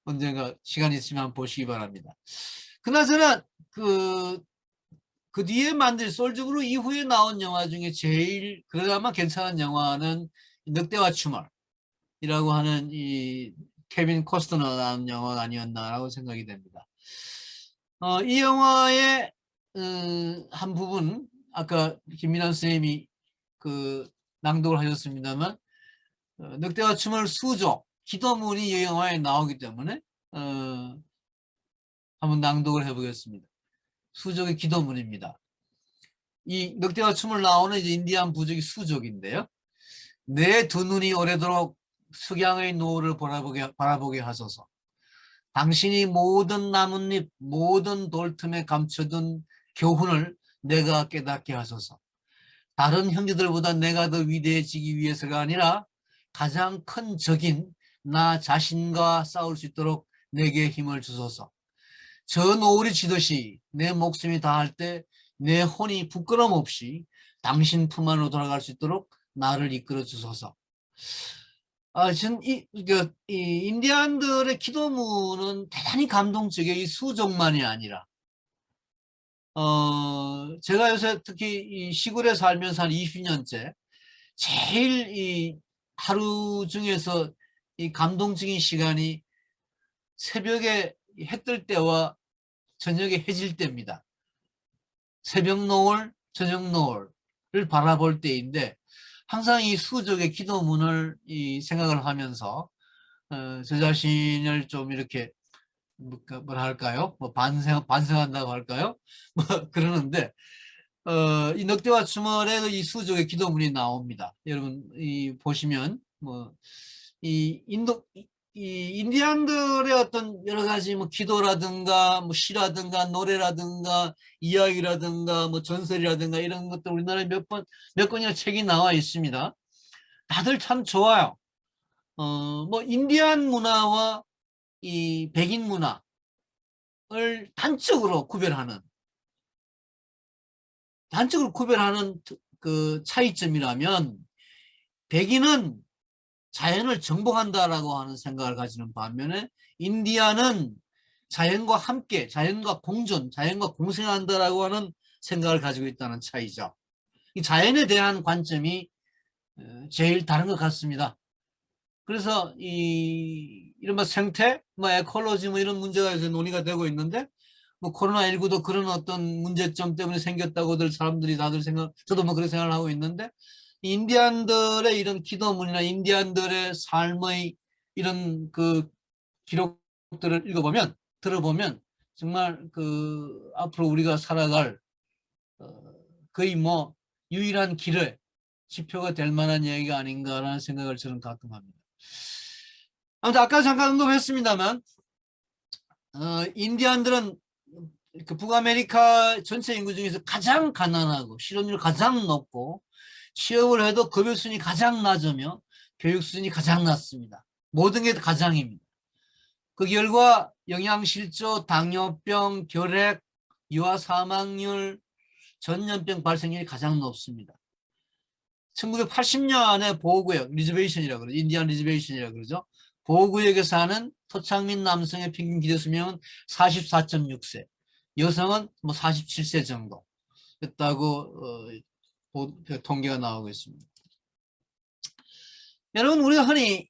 언젠가 시간 있으면 보시기 바랍니다. 그나저나 그 뒤에 만든 솔즈브루 이후에 나온 영화 중에 제일 그나마 괜찮은 영화는 늑대와 추몰이라고 하는 이 케빈 코스트너 나온 영화 아니었나라고 생각이 됩니다. 이 영화의 한 부분 아까 김민환 선생님이 그 낭독을 하셨습니다만 늑대와 추몰 수족 기도문이 이 영화에 나오기 때문에 한번 낭독을 해보겠습니다. 수족의 기도문입니다. 이 늑대와 춤을 나오는 이제 인디안 부족이 수족인데요. 내 두 눈이 오래도록 석양의 노을을 바라보게 하소서. 당신이 모든 나뭇잎, 모든 돌틈에 감춰둔 교훈을 내가 깨닫게 하소서. 다른 형제들보다 내가 더 위대해지기 위해서가 아니라 가장 큰 적인 나 자신과 싸울 수 있도록 내게 힘을 주소서. 저 노을이 지듯이 내 목숨이 다할 때 내 혼이 부끄럼 없이 당신 품 안으로 돌아갈 수 있도록 나를 이끌어 주소서. 전 이 인디안들의 기도문은 대단히 감동적이에요. 이 수족만이 아니라 제가 요새 특히 이 시골에 살면서 한 20년째 제일 이 하루 중에서 이 감동적인 시간이 새벽에 해 뜰 때와 저녁에 해질 때입니다. 새벽 노을, 저녁 노을을 바라볼 때인데 항상 이 수족의 기도문을 이 생각을 하면서 저 자신을 좀 이렇게 뭐라 할까요? 뭐 반성한다고 할까요? 뭐 그러는데 이 넉대와 추멀에도 이 수족의 기도문이 나옵니다. 여러분 이 보시면 뭐 이 인디안들의 어떤 여러 가지 뭐 기도라든가 뭐 시라든가 노래라든가 이야기라든가 뭐 전설이라든가 이런 것들 우리나라에 몇 권이나 책이 나와 있습니다. 다들 참 좋아요. 뭐 인디안 문화와 이 백인 문화를 단적으로 구별하는 그 차이점이라면 백인은 자연을 정복한다라고 하는 생각을 가지는 반면에 인디아는 자연과 함께 자연과 공존, 자연과 공생한다라고 하는 생각을 가지고 있다는 차이죠. 이 자연에 대한 관점이 제일 다른 것 같습니다. 그래서 이른바 생태, 뭐 에콜로지 뭐 이런 문제가 요새 논의가 되고 있는데 뭐 코로나19도 그런 어떤 문제점 때문에 생겼다고들 사람들이 다들 저도 뭐 그런 생각을 하고 있는데 인디안들의 이런 기도문이나 인디안들의 삶의 이런 그 기록들을 들어보면 정말 그 앞으로 우리가 살아갈 거의 뭐 유일한 길의 지표가 될 만한 이야기가 아닌가라는 생각을 저는 가끔 합니다. 아무튼 아까 잠깐 언급했습니다만 인디안들은 그 북아메리카 전체 인구 중에서 가장 가난하고 실업률 가장 높고 취업을 해도 급여 수준이 가장 낮으며 교육 수준이 가장 낮습니다. 모든 게 가장입니다. 그 결과 영양실조, 당뇨병, 결핵, 유아 사망률, 전염병 발생률이 가장 높습니다. 1980년에 보호구역, 리저베이션이라고 그러죠. 인디안 리저베이션이라고 그러죠. 보호구역에 사는 토착민 남성의 평균 기대수명은 44.6세, 여성은 뭐 47세 정도 됐다고 통계가 나오고 있습니다. 여러분 우리가 흔히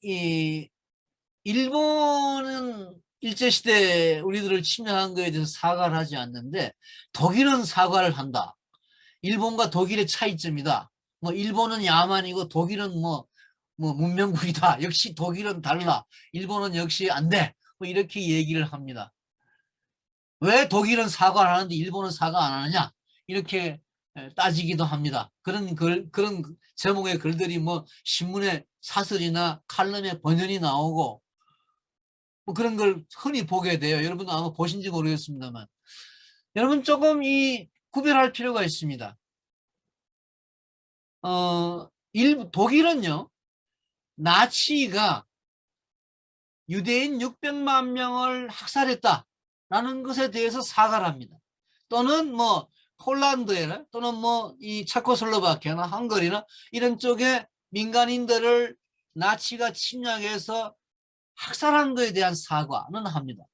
일본은 일제시대 우리들을 침략한 거에 대해서 사과를 하지 않는데 독일은 사과를 한다. 일본과 독일의 차이점이다. 뭐 일본은 야만이고 독일은 뭐 문명국이다. 역시 독일은 달라. 일본은 역시 안 돼. 뭐 이렇게 얘기를 합니다. 왜 독일은 사과를 하는데 일본은 사과 안 하느냐? 이렇게 따지기도 합니다. 그런 제목의 글들이 뭐 신문에 사설이나 칼럼에 번연이 나오고 뭐 그런 걸 흔히 보게 돼요. 여러분도 아마 보신지 모르겠습니다만. 여러분 조금 구별할 필요가 있습니다. 독일은요, 나치가 유대인 600만 명을 학살했다라는 것에 대해서 사과를 합니다. 또는 뭐 폴란드에나 또는 뭐 이 체코슬로바키아나 헝가리나 이런 쪽에 민간인들을 나치가 침략해서 학살한 것에 대한 사과는 합니다.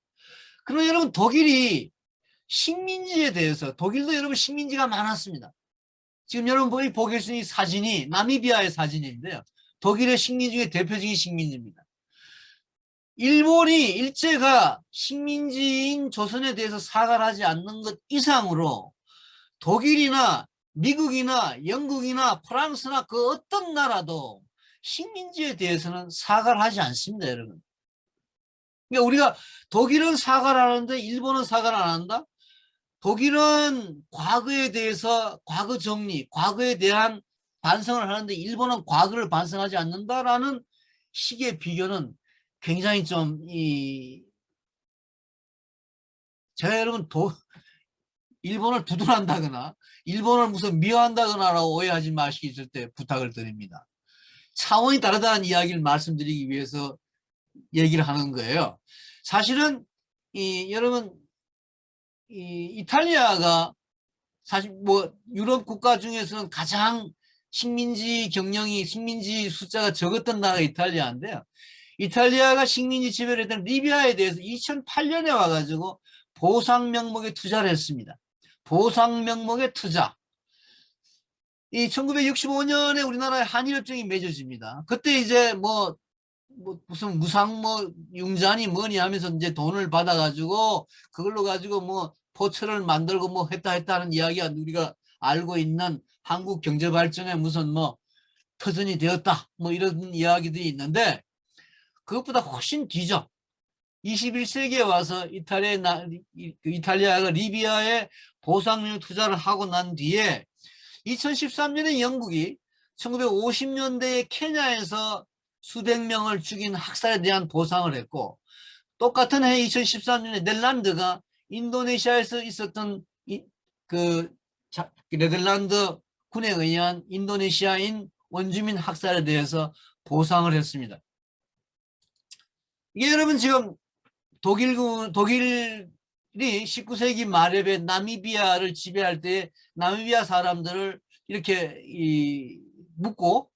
그러나 여러분 독일이 식민지에 대해서 독일도 여러분 식민지가 많았습니다. 지금 여러분 보고 계신 이 사진이 나미비아의 사진인데요. 독일의 식민지 중에 대표적인 식민지입니다. 일본이 일제가 식민지인 조선에 대해서 사과를 하지 않는 것 이상으로 독일이나 미국이나 영국이나 프랑스나 그 어떤 나라도 식민지에 대해서는 사과를 하지 않습니다, 여러분. 그러니까 우리가 독일은 사과를 하는데 일본은 사과를 안 한다? 독일은 과거에 대해서 과거 정리, 과거에 대한 반성을 하는데 일본은 과거를 반성하지 않는다라는 식의 비교는 굉장히 좀 제가 여러분 일본을 두둔한다거나 일본을 무슨 미워한다거나라고 오해하지 마시기 절대 부탁을 드립니다. 차원이 다르다는 이야기를 말씀드리기 위해서 얘기를 하는 거예요. 사실은 여러분 이탈리아가 사실 뭐 유럽 국가 중에서는 가장 식민지 숫자가 적었던 나라가 이탈리아인데요. 이탈리아가 식민지 지배를 했던 리비아에 대해서 2008년에 와가지고 보상 명목에 투자를 했습니다. 보상 명목의 투자. 이 1965년에 우리나라의 한일협정이 맺어집니다. 그때 이제 뭐 무슨 무상 뭐 융자니 뭐니 하면서 이제 돈을 받아가지고 그걸로 가지고 뭐 포철을 만들고 뭐 했다 하는 이야기가 우리가 알고 있는 한국 경제 발전에 무슨 뭐 터전이 되었다 뭐 이런 이야기들이 있는데, 그것보다 훨씬 뒤죠. 21세기에 와서 이탈리아가 리비아에 보상용 투자를 하고 난 뒤에 2013년에 영국이 1950년대에 케냐에서 수백 명을 죽인 학살에 대한 보상을 했고, 똑같은 해 2013년에 넬란드가 인도네시아에서 있었던 그 네덜란드 군에 의한 인도네시아인 원주민 학살에 대해서 보상을 했습니다. 이게 여러분 지금 독일이 19세기 말에 나미비아를 지배할 때 나미비아 사람들을 이렇게 묶고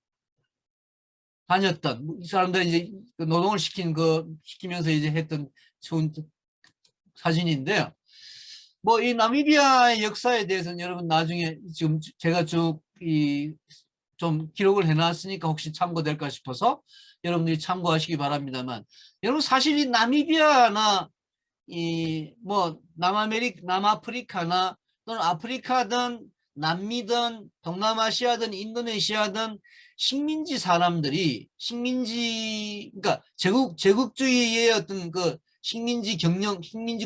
다녔던, 이 사람들이 이제 노동을 시키면서 이제 했던 좋은 사진인데요. 뭐 이 나미비아의 역사에 대해서는 여러분 나중에 지금 제가 쭉 좀 기록을 해놨으니까 혹시 참고될까 싶어서 여러분들이 참고하시기 바랍니다만, 여러분 사실 이 나미비아나 이 뭐 남아프리카나 또는 아프리카든 남미든 동남아시아든 인도네시아든 그러니까 제국주의의 어떤 그 식민지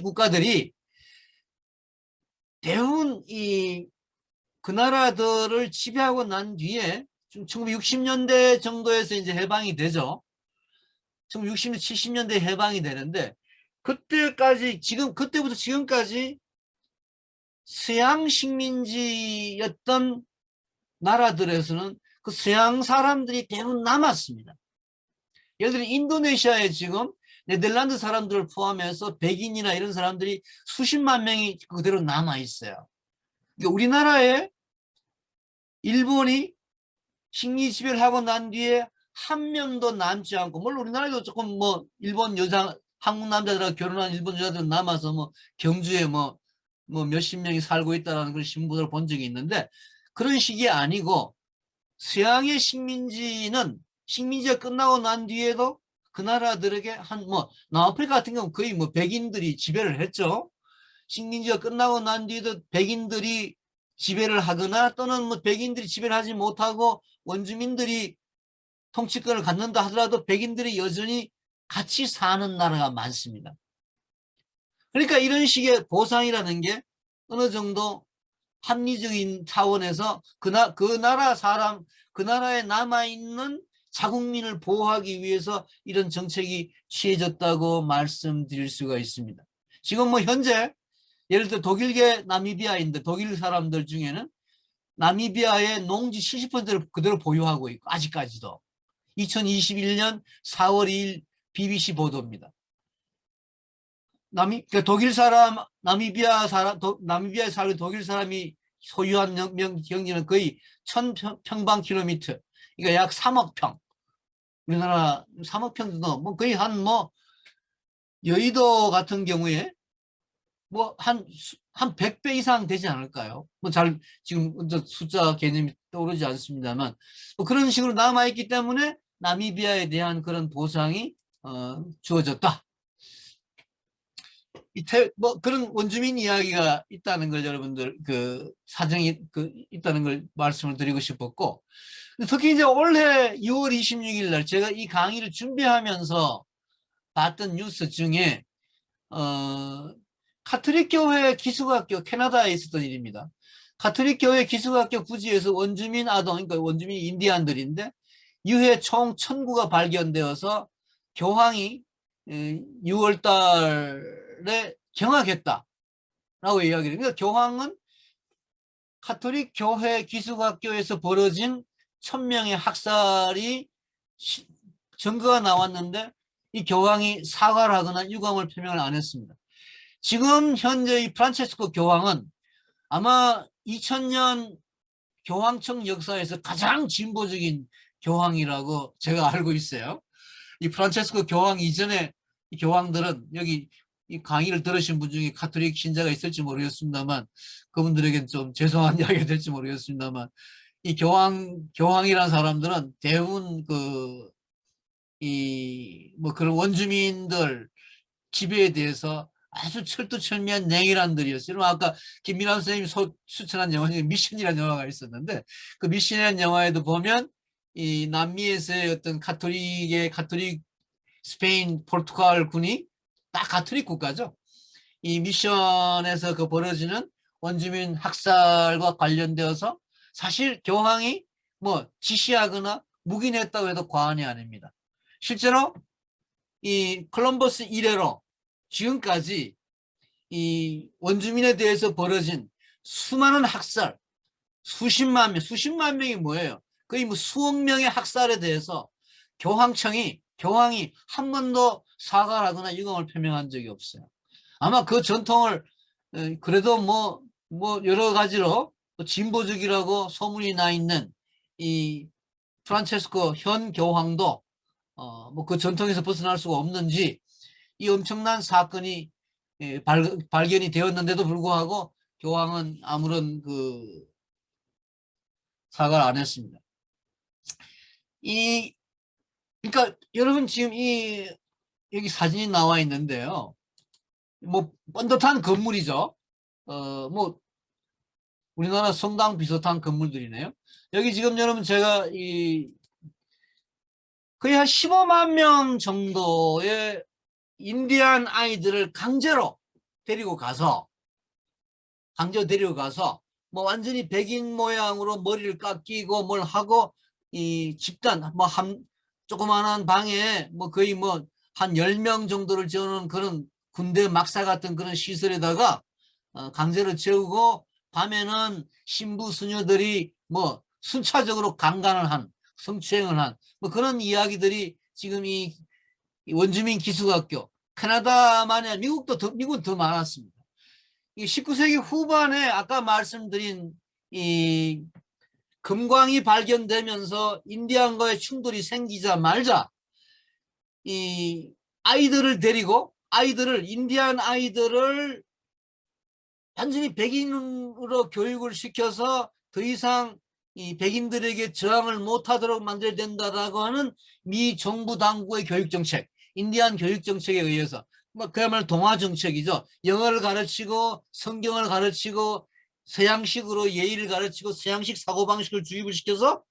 국가들이 대부분 그 나라들을 지배하고 난 뒤에 1960년대 정도에서 이제 해방이 되죠. 1960년, 70년대 해방이 되는데, 그때부터 지금까지 서양 식민지였던 나라들에서는 그 서양 사람들이 대부분 남았습니다. 예를 들어 인도네시아에 지금 네덜란드 사람들을 포함해서 백인이나 이런 사람들이 수십만 명이 그대로 남아 있어요. 그러니까 우리나라에 일본이 식민 지배를 하고 난 뒤에 한 명도 남지 않고, 물론 우리나라에도 조금 뭐 일본 여자, 한국 남자들하고 결혼한 일본 여자들은 남아서 뭐 경주에 뭐 몇십 명이 살고 있다는 그런 신문을 본 적이 있는데, 그런 식이 아니고 서양의 식민지가 끝나고 난 뒤에도 그 나라들에게 남아프리카 같은 경우는 거의 뭐 백인들이 지배를 했죠. 식민지가 끝나고 난 뒤에도 백인들이 지배를 하거나 또는 뭐 백인들이 지배를 하지 못하고 원주민들이 통치권을 갖는다 하더라도 백인들이 여전히 같이 사는 나라가 많습니다. 그러니까 이런 식의 보상이라는 게 어느 정도 합리적인 차원에서 그 나라에 남아있는 자국민을 보호하기 위해서 이런 정책이 취해졌다고 말씀드릴 수가 있습니다. 지금 뭐 현재 예를 들어 독일계 나미비아인데, 독일 사람들 중에는 나미비아의 농지 70%를 그대로 보유하고 있고, 아직까지도 2021년 4월 2일 BBC 보도입니다. 그러니까 나미비아에 살고 독일 사람이 소유한 경지는 거의 1000평방킬로미터, 그러니까 약 3억 평. 우리나라 3억 평도 뭐 거의 여의도 같은 경우에 뭐 한 100배 이상 되지 않을까요? 뭐 지금 숫자 개념이 떠오르지 않습니다만, 뭐 그런 식으로 남아있기 때문에 나미비아에 대한 그런 보상이 주어졌다. 뭐 그런 원주민 이야기가 있다는 걸 여러분들 사정이 있다는 걸 말씀을 드리고 싶었고, 특히 이제 올해 6월 26일 날 제가 이 강의를 준비하면서 봤던 뉴스 중에 카톨릭 교회 기숙학교, 캐나다에 있었던 일입니다. 카톨릭 교회 기숙학교 부지에서 원주민 아동, 그러니까 원주민 인디안들인데 유해 총 1000구가 발견되어서 교황이 6월 달에 경악했다라고 이야기를. 그러니까 교황은 카톨릭 교회 기숙학교에서 벌어진 1000명의 학살이 증거가 나왔는데 이 교황이 사과를 하거나 유감을 표명을 안 했습니다. 지금 현재 이 프란체스코 교황은 아마 2000년 교황청 역사에서 가장 진보적인 교황이라고 제가 알고 있어요. 이 프란체스코 교황 이전에 이 교황들은 여기 이 강의를 들으신 분 중에 가톨릭 신자가 있을지 모르겠습니다만 그분들에겐 좀 죄송한 이야기가 될지 모르겠습니다만 이 교황이라는 사람들은 대부분 뭐 그런 원주민들 지배에 대해서 아주 철두철미한 냉혈한들이었어요. 아까 김민환 선생님이 추천한 영화 중에 미션이라는 영화가 있었는데 그 미션이라는 영화에도 보면 이 남미에서의 어떤 가톨릭 스페인, 포르투갈 군이 다 가톨릭 국가죠. 이 미션에서 그 벌어지는 원주민 학살과 관련되어서 사실 교황이 뭐 지시하거나 묵인했다고 해도 과언이 아닙니다. 실제로 이 콜럼버스 이래로 지금까지 이 원주민에 대해서 벌어진 수많은 학살, 수십만 명이 뭐예요? 거의 뭐 수억 명의 학살에 대해서 교황이 한 번도 사과를 하거나 유감을 표명한 적이 없어요. 아마 그 전통을 그래도 뭐 여러 가지로 진보적이라고 소문이 나 있는 이 프란체스코 현 교황도 뭐 그 전통에서 벗어날 수가 없는지 이 엄청난 사건이 발견이 되었는데도 불구하고 교황은 아무런 그 사과를 안 했습니다. 그러니까 여러분 지금 여기 사진이 나와 있는데요. 뭐 번듯한 건물이죠. 뭐 우리나라 성당 비슷한 건물들이네요. 여기 지금 여러분 제가 거의 한 15만 명 정도의 인디안 아이들을 강제로 데리고 가서 뭐 완전히 백인 모양으로 머리를 깎이고 뭘 하고 이 집단 뭐 조그마한 방에 뭐 거의 뭐 한 10명 정도를 재우는 그런 군대 막사 같은 그런 시설에다가 강제로 재우고 밤에는 신부 수녀들이 뭐 순차적으로 성추행을 한 뭐 그런 이야기들이 지금 이 원주민 기숙학교 캐나다만이 아니라 미국은 더 많았습니다. 이 19세기 후반에 아까 말씀드린 이 금광이 발견되면서 인디안과의 충돌이 생기자마자 이 인디안 아이들을 완전히 백인으로 교육을 시켜서 더 이상 이 백인들에게 저항을 못하도록 만들어야 된다라고 하는 미 정부 당국의 교육정책, 인디안 교육정책에 의해서 뭐 그야말로 동화 정책이죠. 영어를 가르치고 성경을 가르치고 서양식으로 예의를 가르치고 서양식 사고방식을 주입을 시켜서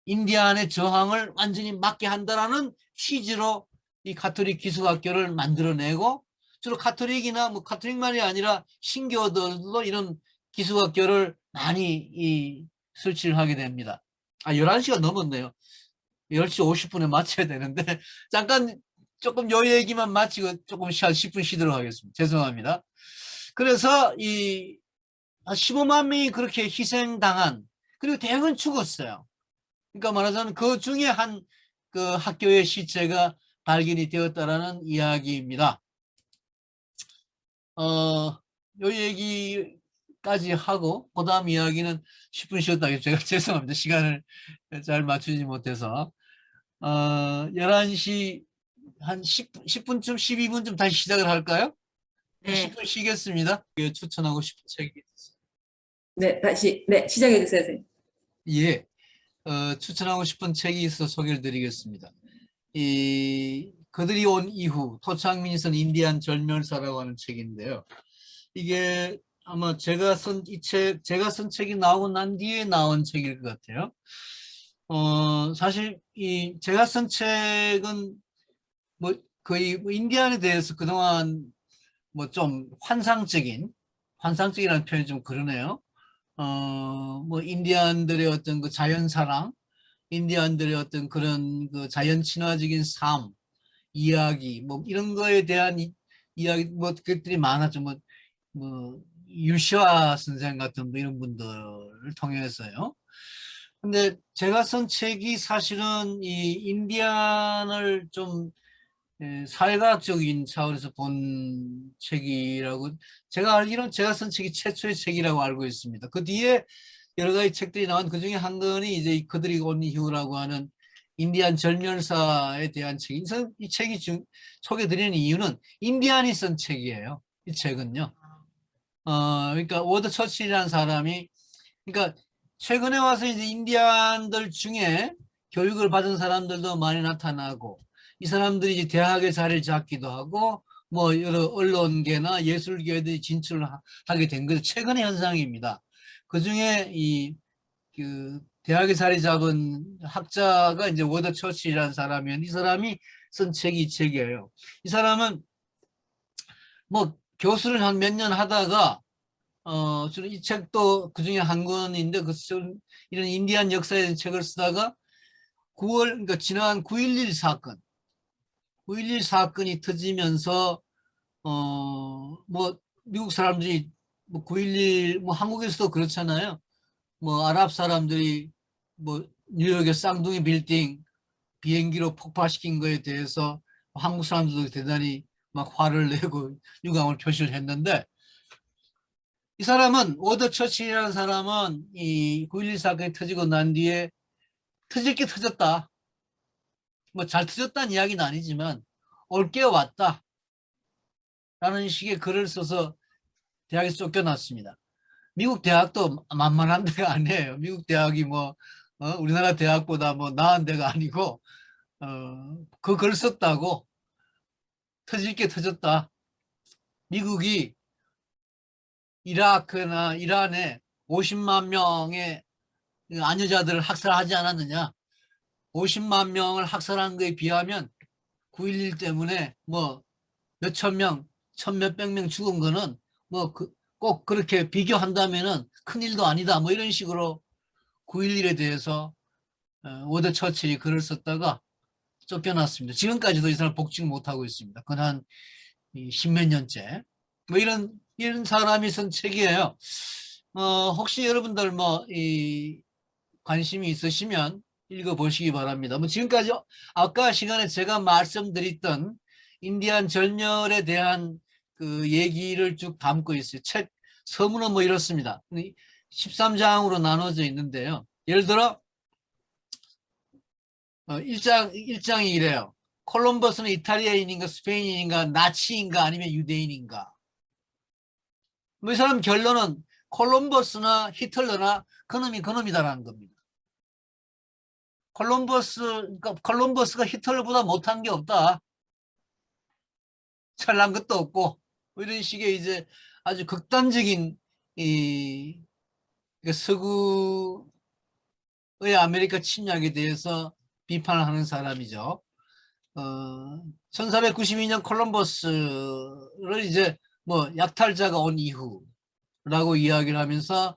인디안의 저항을 완전히 막게 한다라는 취지로 이 가톨릭 기숙학교를 만들어내고 주로 가톨릭이나 뭐 가톨릭만이 아니라 신교들도 이런 기숙학교를 많이 설치를 하게 됩니다. 11시가 넘었네요. 10시 50분에 마쳐야 되는데 잠깐 조금 요 얘기만 마치고 조금 한 10분 쉬도록 하겠습니다. 죄송합니다. 그래서 이 15만 명이 그렇게 희생당한 그리고 대부분 죽었어요. 그러니까 말하자면 그 중에 한 그 학교의 시체가 발견이 되었다라는 이야기입니다. 요 얘기까지 하고 그 다음 이야기는 10분 쉬었다. 제가 죄송합니다. 시간을 잘 맞추지 못해서 11시 한 10분쯤 12분쯤 다시 시작을 할까요? 네. 10분 쉬겠습니다. 추천하고 싶은 책이 있어요. 네, 다시 시작해 주세요, 선생님. 예, 추천하고 싶은 책이 있어 소개를 드리겠습니다. 그들이 온 이후 토착민이 쓴 인디안 절멸사라고 하는 책인데요. 이게 아마 제가 쓴 책이 나오고 난 뒤에 나온 책일 것 같아요. 사실 제가 쓴 책은 뭐 거의 뭐 인디안에 대해서 그동안 뭐 좀 환상적이라는 표현이 좀 그러네요. 뭐 인디안들의 어떤 그 자연사랑, 인디안들의 어떤 그런 그 자연 친화적인 삶, 이야기, 뭐 이런 거에 대한 이야기, 뭐 그것들이 많았죠. 뭐 유시아 선생 같은 뭐 이런 분들을 통해서요. 근데 제가 쓴 책이 사실은 이 인디안을 좀 사회과학적인 차원에서 본 책이라고 제가 알기로는 제가 쓴 책이 최초의 책이라고 알고 있습니다. 그 뒤에 여러 가지 책들이 나온 그 중에 한 권이 이제 그들이 온 이후라고 하는 인디안 절멸사에 대한 책이 이 책이 소개드리는 이유는 인디안이 쓴 책이에요. 이 책은요. 그러니까 워드 처칠이라는 사람이 그러니까 최근에 와서 이제 인디안들 중에 교육을 받은 사람들도 많이 나타나고 이 사람들이 이제 대학에 자리를 잡기도 하고 뭐 여러 언론계나 예술계들이 진출을 하게 된 것이 최근의 현상입니다. 그중에 그 대학에 자리 잡은 학자가 이제 워드 처칠이라는 사람이었는데 이 사람이 쓴 책이 이 책이에요. 이 사람은 뭐 교수를 한 몇 년 하다가 주로 이 책도 그 중에 한 권인데 이런 인디안 역사에 대한 책을 쓰다가 그러니까 지난 9.11 사건, 9.11 사건이 터지면서 뭐 미국 사람들이 뭐 9.11 뭐 한국에서도 그렇잖아요. 뭐 아랍 사람들이 뭐 뉴욕의 쌍둥이 빌딩 비행기로 폭파시킨 거에 대해서 한국 사람들도 대단히 막 화를 내고 유감을 표시를 했는데 이 사람은 워드 처칠이라는 사람은 이 9.11 사건이 터지고 난 뒤에 터질 게 터졌다. 뭐 잘 터졌다는 이야기는 아니지만 올게 왔다. 라는 식의 글을 써서 대학에서 쫓겨났습니다. 미국 대학도 만만한 데가 아니에요. 미국 대학이 뭐 우리나라 대학보다 뭐 나은 데가 아니고 그 글 썼다고 터질 게 터졌다. 미국이 이라크나 이란에 50만 명의 안여자들을 학살하지 않았느냐. 50만 명을 학살한 거에 비하면 9.11 때문에 뭐 몇천 명, 천몇백 명 죽은 거는 뭐 꼭 그렇게 비교한다면은 큰일도 아니다. 뭐 이런 식으로 9.11에 대해서 워드 처칠이 글을 썼다가 쫓겨났습니다. 지금까지도 이 사람 복직 못하고 있습니다. 그한 십몇 년째. 뭐 이런 사람이 쓴 책이에요. 혹시 여러분들 뭐 관심이 있으시면 읽어보시기 바랍니다. 뭐 지금까지 아까 시간에 제가 말씀드렸던 인디안 절멸에 대한 그 얘기를 쭉 담고 있어요. 책 서문은 뭐 이렇습니다. 13장으로 나눠져 있는데요. 예를 들어 1장이 이래요. 콜럼버스는 이탈리아인인가 스페인인인가 나치인가 아니면 유대인인가. 뭐 이 사람 결론은 콜럼버스나 히틀러나 그놈이다라는 겁니다. 그러니까 콜럼버스가 히틀러보다 못한 게 없다. 잘난 것도 없고 뭐 이런 식의 이제 아주 극단적인 그러니까 서구의 아메리카 침략에 대해서 비판을 하는 사람이죠. 1492년 콜럼버스를 이제 뭐 약탈자가 온 이후라고 이야기를 하면서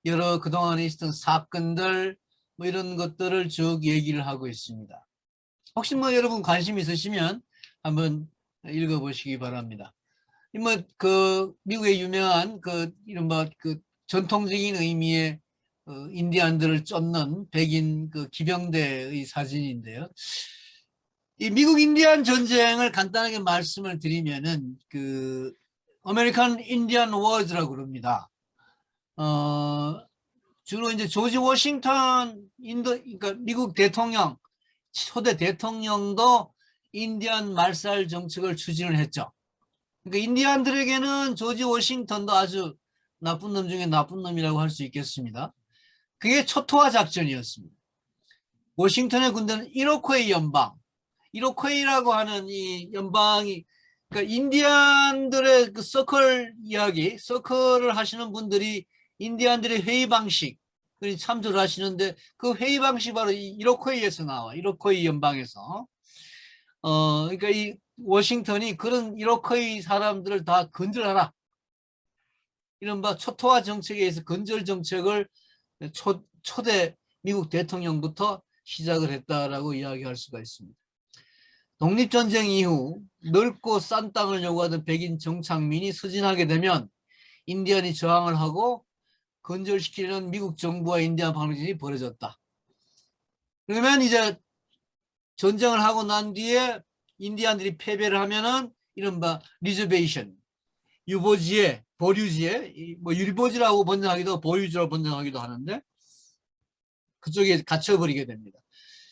여러 그동안에 있었던 사건들 뭐 이런 것들을 쭉 얘기를 하고 있습니다. 혹시 뭐 여러분 관심 있으시면 한번 읽어보시기 바랍니다. 뭐 그 미국의 유명한 그 이른바 그 전통적인 의미의 인디안들을 쫓는 백인 그 기병대의 사진인데요. 이 미국 인디안 전쟁을 간단하게 말씀을 드리면은 그 아메리칸 인디안 워즈라고 그럽니다. 주로 이제 조지 워싱턴 그러니까 미국 대통령 초대 대통령도 인디안 말살 정책을 추진을 했죠. 그러니까 인디안들에게는 조지 워싱턴도 아주 나쁜 놈 중에 나쁜 놈이라고 할 수 있겠습니다. 그게 초토화 작전이었습니다. 워싱턴의 군대는 이로퀘이 연방, 이로퀘이라고 하는 이 연방이 그러니까 인디안들의 그 서클 이야기, 서클을 하시는 분들이 인디안들의 회의 방식 참조를 하시는데 그 회의 방식이 바로 이 이로퀘이에서 나와. 이로퀘이 연방에서. 그러니까 이 워싱턴이 그런 이로퀘이 사람들을 다 건절하라. 이른바 초토화 정책에 의해서 건절 정책을 초대 미국 대통령부터 시작을 했다라고 이야기할 수가 있습니다. 독립전쟁 이후 넓고 싼 땅을 요구하던 백인 정착민이 서진하게 되면 인디안이 저항을 하고 건절시키는 미국 정부와 인디안 방정이 벌어졌다. 그러면 이제 전쟁을 하고 난 뒤에 인디안들이 패배를 하면은 이른바 리저베이션, 유보지에, 보류지에, 뭐 유보지라고 번역하기도 보유지라고 번역하기도 하는데 그쪽에 갇혀버리게 됩니다.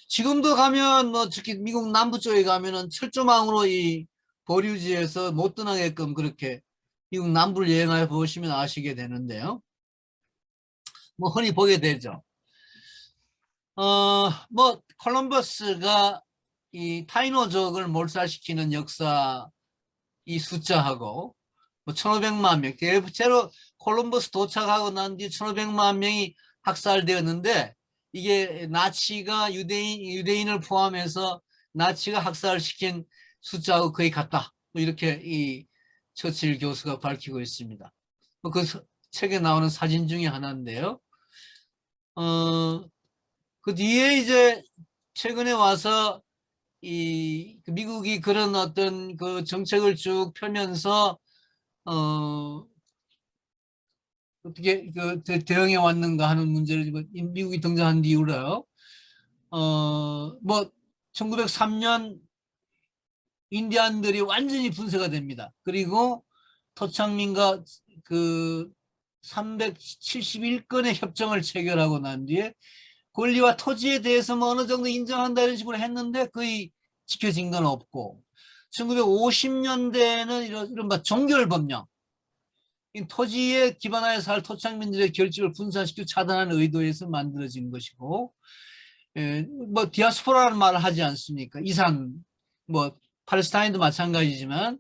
지금도 가면 뭐 특히 미국 남부 쪽에 가면은 철조망으로 이 보류지에서 못 떠나게끔 그렇게 미국 남부를 여행해 보시면 아시게 되는데요. 뭐 흔히 보게 되죠. 뭐 콜럼버스가 이 타이노족을 몰살시키는 역사 이 숫자하고 뭐 1,500만 명, 대체로 콜럼버스 도착하고 난 뒤 1,500만 명이 학살되었는데 이게 나치가 유대인을 포함해서 나치가 학살시킨 숫자하고 거의 같다. 뭐 이렇게 이 처칠 교수가 밝히고 있습니다. 뭐그 책에 나오는 사진 중에 하나인데요. 그 뒤에 이제 최근에 와서 이 미국이 그런 어떤 그 정책을 쭉 펴면서 어떻게 그 대응해 왔는가 하는 문제를 지금 미국이 등장한 이후로요. 뭐 1903년 인디안들이 완전히 분쇄가 됩니다. 그리고 토착민과 그 371건의 협정을 체결하고 난 뒤에 권리와 토지에 대해서 뭐 어느 정도 인정한다 이런 식으로 했는데 거의 지켜진 건 없고 1950년대에는 이른바 종결법령 토지에 기반하여서 살 토착민들의 결집을 분산시키고 차단하는 의도에서 만들어진 것이고 뭐 디아스포라는 말을 하지 않습니까? 이산 뭐 팔레스타인도 마찬가지지만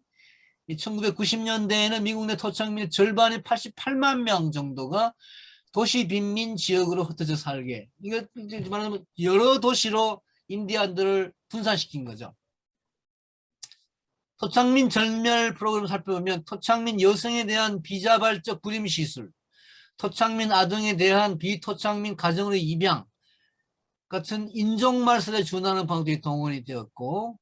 1990년대에는 미국 내 토착민의 절반의 88만 명 정도가 도시 빈민 지역으로 흩어져 살게. 이거 말하면 여러 도시로 인디안들을 분산시킨 거죠. 토착민 절멸 프로그램을 살펴보면 토착민 여성에 대한 비자발적 불임 시술, 토착민 아동에 대한 비토착민 가정으로 입양 같은 인종 말살에 준하는 방법이 동원이 되었고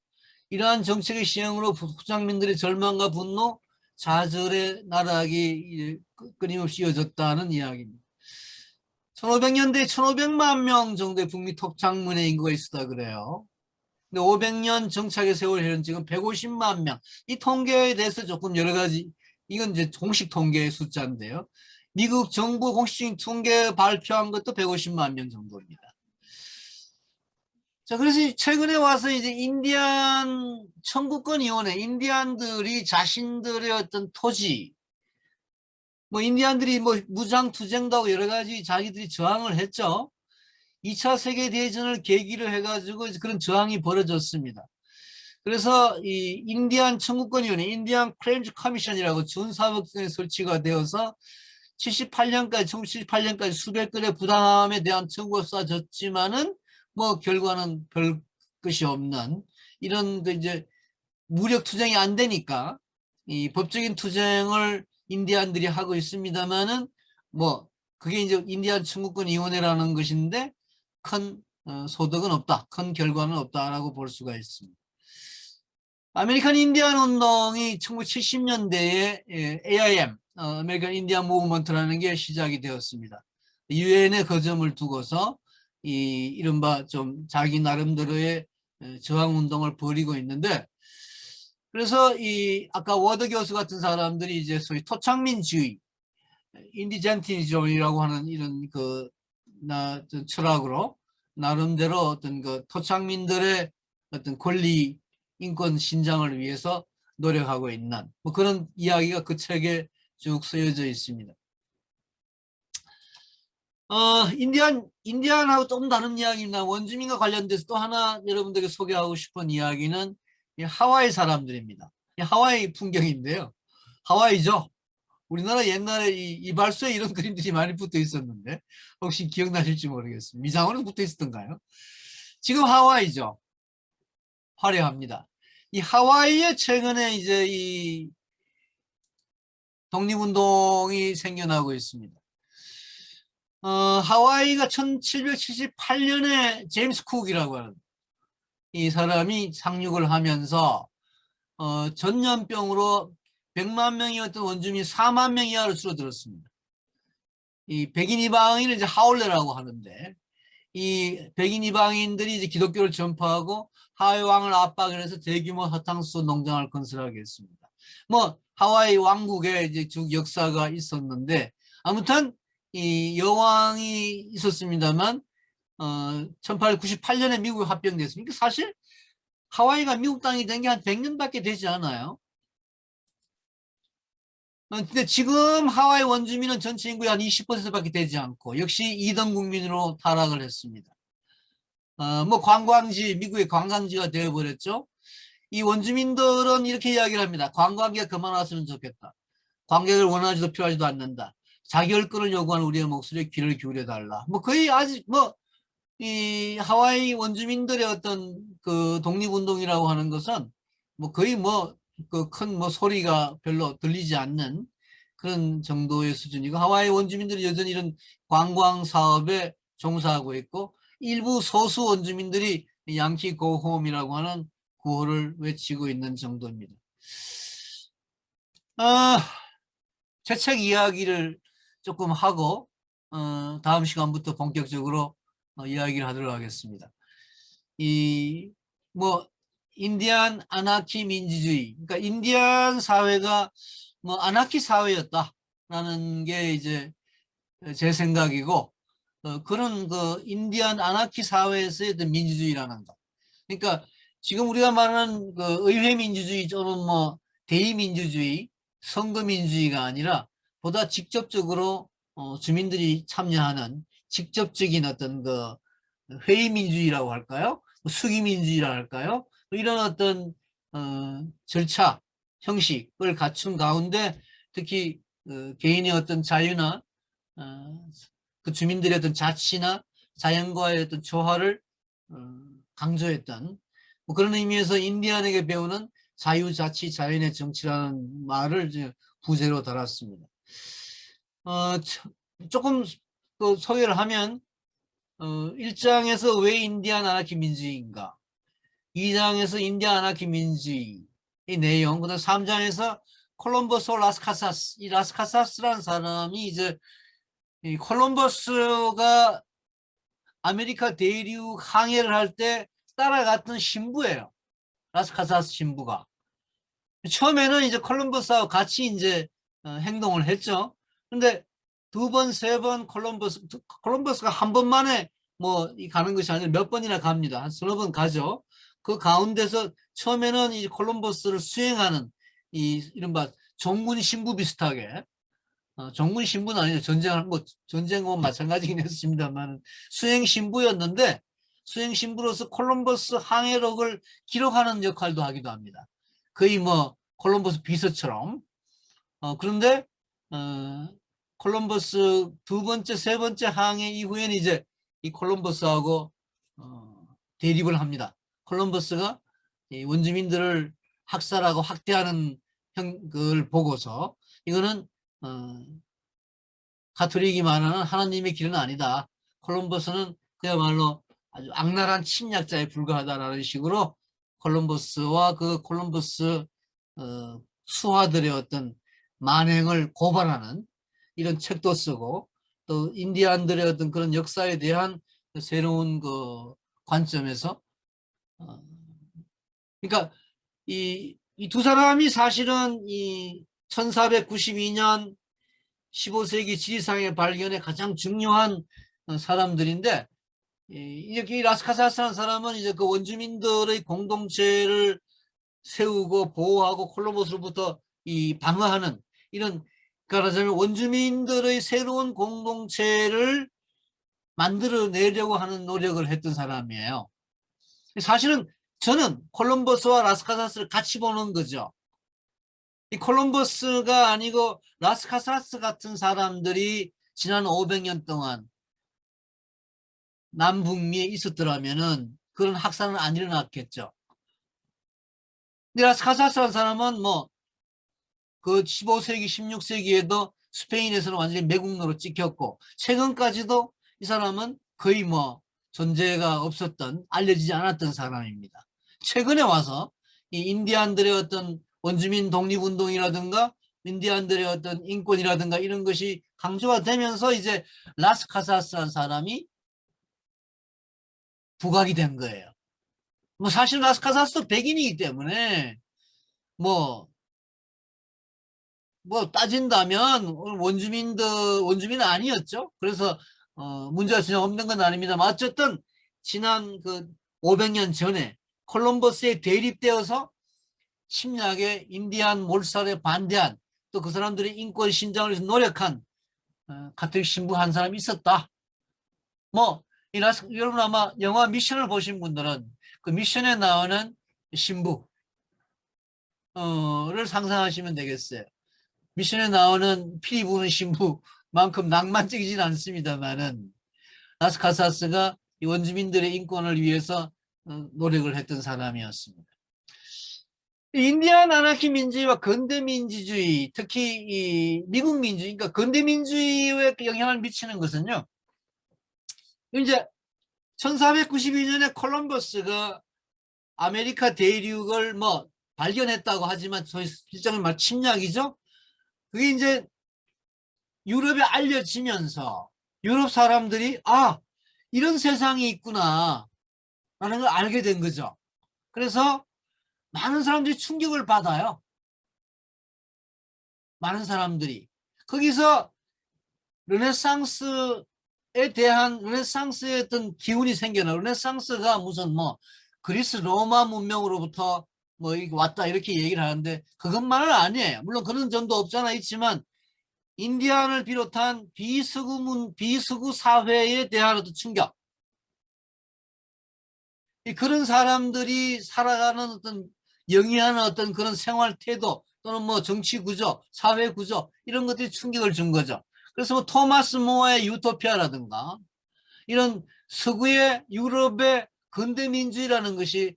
이러한 정책의 시행으로 토착민들의 절망과 분노, 좌절의 나락이 끊임없이 이어졌다는 이야기입니다. 1500년대에 1500만 명 정도의 북미 토착민의 인구가 있었다 그래요. 근데 500년 정착의 세월에는 지금 150만 명. 이 통계에 대해서 조금 여러 가지, 이건 이제 공식 통계의 숫자인데요. 미국 정부 공식적인 통계 발표한 것도 150만 명 정도입니다. 자, 그래서 최근에 와서 이제 인디안 청구권위원회, 인디안들이 자신들의 어떤 토지, 뭐 인디안들이 뭐 무장투쟁도 하고 여러 가지 자기들이 저항을 했죠. 2차 세계대전을 계기로 해가지고 그런 저항이 벌어졌습니다. 그래서 이 인디안 청구권위원회, 인디안 클레임즈 커미션이라고 준사법성에 설치가 되어서 78년까지, 1978년까지 수백 건의 부당함에 대한 청구가 쏟아졌지만은 뭐 결과는 별 것이 없는 이런 이제 무력 투쟁이 안 되니까 이 법적인 투쟁을 인디안들이 하고 있습니다만은 뭐 그게 이제 인디안 청구권위원회라는 것인데 큰 소득은 없다, 큰 결과는 없다라고 볼 수가 있습니다. 아메리칸 인디안 운동이 1970년대에 AIM, 아메리칸 인디안 무브먼트라는 게 시작이 되었습니다. 유엔에 거점을 두고서 이 이른바 좀 자기 나름대로의 저항 운동을 벌이고 있는데 그래서 이 아까 워드 교수 같은 사람들이 이제 소위 토착민주의, 인디젠티즘이라고 하는 이런 그 철학으로 나름대로 어떤 그 토착민들의 어떤 권리 인권 신장을 위해서 노력하고 있는 뭐 그런 이야기가 그 책에 쭉 쓰여져 있습니다. 인디안하고 조금 다른 이야기입니다. 원주민과 관련돼서 또 하나 여러분들에게 소개하고 싶은 이야기는 이 하와이 사람들입니다. 이 하와이 풍경인데요. 하와이죠. 우리나라 옛날에 이 이발소에 이런 그림들이 많이 붙어 있었는데 혹시 기억나실지 모르겠습니다. 미장원은 붙어 있었던가요? 지금 하와이죠. 화려합니다. 이 하와이에 최근에 이제 이 독립운동이 생겨나고 있습니다. 하와이가 1778년에 제임스 쿡이라고 하는 이 사람이 상륙을 하면서 전염병으로 100만 명이었던 원주민이 4만 명 이하로 줄어들었습니다. 이 백인 이방인을 이제 하올레라고 하는데 이 백인 이방인들이 이제 기독교를 전파하고 하와이 왕을 압박을 해서 대규모 사탕수수 농장을 건설하게 했습니다. 뭐 하와이 왕국의 이제 쭉 역사가 있었는데 아무튼 이 여왕이 있었습니다만 1898년에 미국에 합병됐습니다. 사실 하와이가 미국 땅이 된 게 한 100년밖에 되지 않아요. 근데 지금 하와이 원주민은 전체 인구의 한 20%밖에 되지 않고 역시 2등 국민으로 타락을 했습니다. 뭐 관광지, 미국의 관광지가 되어버렸죠. 이 원주민들은 이렇게 이야기를 합니다. 관광객 그만 왔으면 좋겠다. 관객을 원하지도 필요하지도 않는다. 자결권을 요구하는 우리의 목소리에 귀를 기울여 달라. 뭐 거의 아직 뭐 이 하와이 원주민들의 어떤 그 독립운동이라고 하는 것은 뭐 거의 뭐 그 큰 뭐 소리가 별로 들리지 않는 그런 정도의 수준이고, 하와이 원주민들이 여전히 이런 관광 사업에 종사하고 있고, 일부 소수 원주민들이 양키 고홈이라고 하는 구호를 외치고 있는 정도입니다. 제 책 이야기를 조금 하고 다음 시간부터 본격적으로 이야기를 하도록 하겠습니다. 이 뭐 인디안 아나키 민주주의, 그러니까 인디안 사회가 뭐 아나키 사회였다라는 게 이제 제 생각이고, 그런 그 인디안 아나키 사회에서의 어떤 민주주의라는 거. 그러니까 지금 우리가 말하는 그 의회 민주주의 또는 뭐 대의민주주의, 선거민주주의가 아니라 보다 직접적으로 주민들이 참여하는 직접적인 어떤 그 회의민주주의라고 할까요? 수기민주주의라고 할까요? 이런 어떤 절차, 형식을 갖춘 가운데 특히 개인의 어떤 자유나 그 주민들의 어떤 자치나 자연과의 어떤 조화를 어, 강조했던, 뭐 그런 의미에서 인디안에게 배우는 자유자치 자연의 정치라는 말을 이제 부제로 달았습니다. 조금 그 소개를 하면 1장에서 왜 인디안 아나키 민주주의인가, 2장에서 인디안 아나키 민주주의 이 내용, 그다음 3장에서 콜럼버스 라스카사스, 이 라스카사스라는 사람이 이제 이 콜럼버스가 아메리카 대륙 항해를 할 때 따라갔던 신부예요. 라스카사스 신부가. 처음에는 이제 콜럼버스하고 같이 이제 행동을 했죠. 근데 두 번, 세 번 콜럼버스가 한 번만에 뭐 가는 것이 아니라 몇 번이나 갑니다. 한 서너 번 가죠. 그 가운데서 처음에는 이 콜럼버스를 수행하는 이 이른바 종군 신부 비슷하게, 종군 신부는 아니죠. 전쟁은 마찬가지긴 했습니다만 수행 신부였는데, 수행 신부로서 콜럼버스 항해록을 기록하는 역할도 하기도 합니다. 거의 뭐 콜럼버스 비서처럼. 그런데 콜럼버스 두 번째, 세 번째 항해 이후에는 이제 이 콜럼버스하고 대립을 합니다. 콜럼버스가 이 원주민들을 학살하고 학대하는 걸 보고서 이거는 가톨릭이 말하는 하나님의 길은 아니다. 콜럼버스는 그야말로 아주 악랄한 침략자에 불과하다라는 식으로 콜럼버스와 그 콜럼버스 수하들의 어떤 만행을 고발하는 이런 책도 쓰고, 또 인디안들의 어떤 그런 역사에 대한 새로운 그 관점에서 그러니까 이 두 사람이 사실은 이 1492년 15세기 지리상의 발견에 가장 중요한 사람들인데, 이렇게 라스카사스라는 사람은 이제 그 원주민들의 공동체를 세우고 보호하고 콜럼버스로부터 이 방어하는 이런, 그러자면 원주민들의 새로운 공동체를 만들어내려고 하는 노력을 했던 사람이에요. 사실은 저는 콜럼버스와 라스카사스를 같이 보는 거죠. 이 콜럼버스가 아니고 라스카사스 같은 사람들이 지난 500년 동안 남북미에 있었더라면은 그런 학살은 안 일어났겠죠. 근데 라스카사스라는 사람은 뭐 그 15세기, 16세기에도 스페인에서는 완전히 매국노로 찍혔고, 최근까지도 이 사람은 거의 뭐 존재가 없었던, 알려지지 않았던 사람입니다. 최근에 와서 이 인디안들의 어떤 원주민 독립운동이라든가 인디안들의 어떤 인권이라든가 이런 것이 강조가 되면서 이제 라스카사스라는 사람이 부각이 된 거예요. 뭐 사실 라스카사스도 백인이기 때문에 뭐 따진다면 원주민은 아니었죠. 그래서 문제가 전혀 없는 건 아닙니다만 어쨌든 지난 그 500년 전에 콜럼버스에 대립되어서 심야하게 인디안 몰살에 반대한 또 그 사람들의 인권 신장을 위해서 노력한 가톨릭 신부 한 사람이 있었다. 뭐 여러분 아마 영화 미션을 보신 분들은 그 미션에 나오는 신부를 상상하시면 되겠어요. 미션에 나오는 피 부는 신부만큼 낭만적이진 않습니다만은 라스 카사스가 원주민들의 인권을 위해서 노력을 했던 사람이었습니다. 인디안 아나키 민주주의와 근대 민주주의, 특히 이 미국 민주주의, 그러니까 근대 민주주의에 영향을 미치는 것은요. 이제 1492년에 콜럼버스가 아메리카 대륙을 뭐 발견했다고 하지만 실제는 막 침략이죠. 그게 이제 유럽에 알려지면서 유럽 사람들이 이런 세상이 있구나 라는 걸 알게 된 거죠. 그래서 많은 사람들이 충격을 받아요. 많은 사람들이. 거기서 르네상스에 대한 르네상스의 어떤 기운이 생겨나. 르네상스가 무슨 뭐 그리스 로마 문명으로부터 뭐 왔다 이렇게 얘기를 하는데 그것만은 아니에요. 물론 그런 점도 없잖아 있지만 인디안을 비롯한 비서구 사회에 대한 어떤 충격. 그런 사람들이 살아가는 어떤 영위하는 어떤 그런 생활 태도 또는 뭐 정치 구조, 사회 구조 이런 것들이 충격을 준 거죠. 그래서 뭐 토마스 모어의 유토피아라든가 이런 서구의 유럽의 근대민주주의라는 것이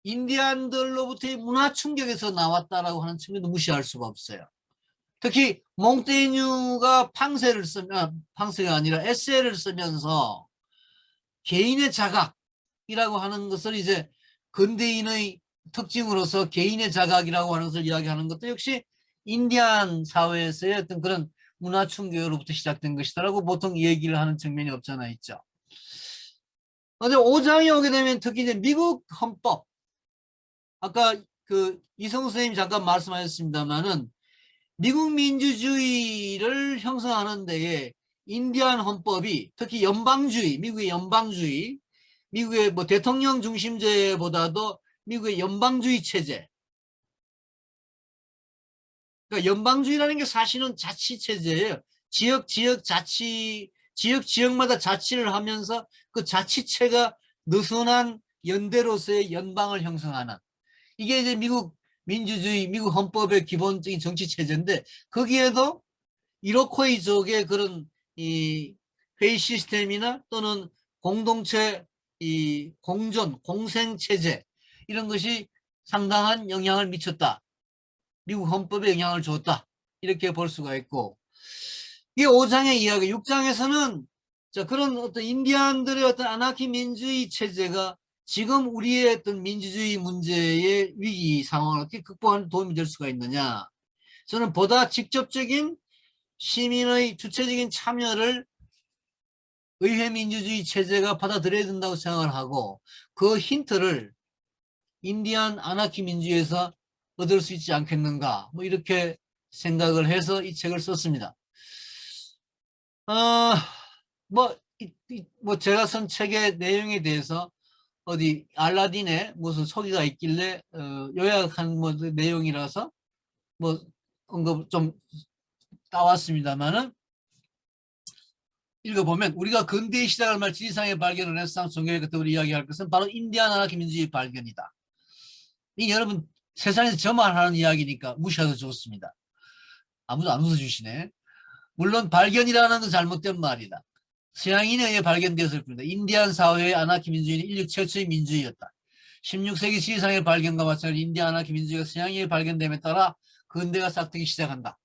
인디안들로부터의 문화 충격에서 나왔다라고 하는 측면도 무시할 수가 없어요. 특히 몽테뉴가 팡세가 아니라 에세이를 쓰면서 개인의 자각이라고 하는 것을 이제 근대인의 특징으로서 개인의 자각이라고 하는 것을 이야기하는 것도 역시 인디안 사회에서의 어떤 그런 문화 충격으로부터 시작된 것이다라고 보통 얘기를 하는 측면이 없잖아 있죠. 근데 5장에 오게 되면 특히 이제 미국 헌법 아까 그 이성우 선생님이 잠깐 말씀하셨습니다만은 미국 민주주의를 형성하는 데에 인디안 헌법이 특히 연방주의, 미국의 연방주의, 미국의 뭐 대통령 중심제보다도 미국의 연방주의 체제. 그러니까 연방주의라는 게 사실은 자치체제예요. 지역마다 자치를 하면서 그 자치체가 느슨한 연대로서의 연방을 형성하는. 이게 이제 미국 민주주의, 미국 헌법의 기본적인 정치 체제인데 거기에도 이로코이족의 그런 이 회의 시스템이나 또는 공동체 이 공존, 공생 체제 이런 것이 상당한 영향을 미쳤다. 미국 헌법에 영향을 줬다. 이렇게 볼 수가 있고 이게 5장의 이야기, 6장에서는 자, 그런 어떤 인디안들의 어떤 아나키 민주주의 체제가 지금 우리의 어떤 민주주의 문제의 위기 상황을 어떻게 극복하는 데 도움이 될 수가 있느냐. 저는 보다 직접적인 시민의 주체적인 참여를 의회 민주주의 체제가 받아들여야 된다고 생각을 하고 그 힌트를 인디안 아나키 민주주의에서 얻을 수 있지 않겠는가 뭐 이렇게 생각을 해서 이 책을 썼습니다. 뭐 제가 쓴 책의 내용에 대해서 어디 알라딘에 무슨 소개가 있길래 요약한 뭐 내용이라서 뭐 언급 좀 따왔습니다만은 읽어보면 우리가 근대의 시작을 말 지리상의 발견, 르네상스 종교의 끝으로 이야기할 것은 바로 인디안 아나키 민주주의 발견이다. 이 여러분 세상에서 저만 하는 이야기니까 무시해도 좋습니다. 아무도 안 웃어주시네. 물론 발견이라는 건 잘못된 말이다. 서양인에 의해 발견되었을 뿐이다. 인디안 사회의 아나키 민주주의는 인류 최초의 민주주의였다. 16세기 지리상의 발견과 마찬가지로 인디안 아나키 민주주의가 서양에 의해 발견됨에 따라 근대가 싹트기 시작한다.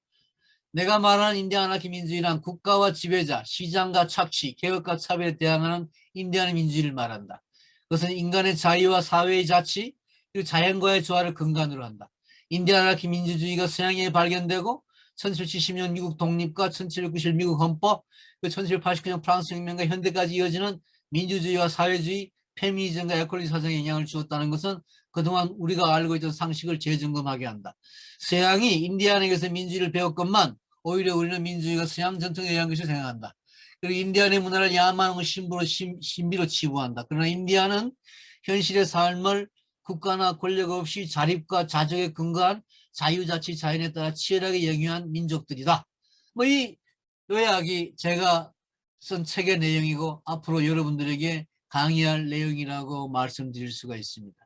내가 말하는 인디안 아나키 민주주의란 국가와 지배자, 시장과 착취, 개혁과 차별에 대항하는 인디안 민주주의를 말한다. 그것은 인간의 자유와 사회의 자치, 그리고 자연과의 조화를 근간으로 한다. 인디안 아나키 민주주의가 서양에 발견되고 1770년 미국 독립과 1791 미국 헌법, 1789년 프랑스 혁명과 현대까지 이어지는 민주주의와 사회주의, 페미니즘과 에콜로지 사상에 영향을 주었다는 것은 그동안 우리가 알고 있던 상식을 재점검하게 한다. 서양이 인디안에게서 민주주의를 배웠건만 오히려 우리는 민주주의가 서양 전통에 의한 것을 생각한다. 그리고 인디안의 문화를 야만과 신비로 치부한다. 그러나 인디안은 현실의 삶을 국가나 권력 없이 자립과 자족에 근거한 자유자치 자연에 따라 치열하게 영위한 민족들이다. 뭐 이 요약이 제가 쓴 책의 내용이고 앞으로 여러분들에게 강의할 내용이라고 말씀드릴 수가 있습니다.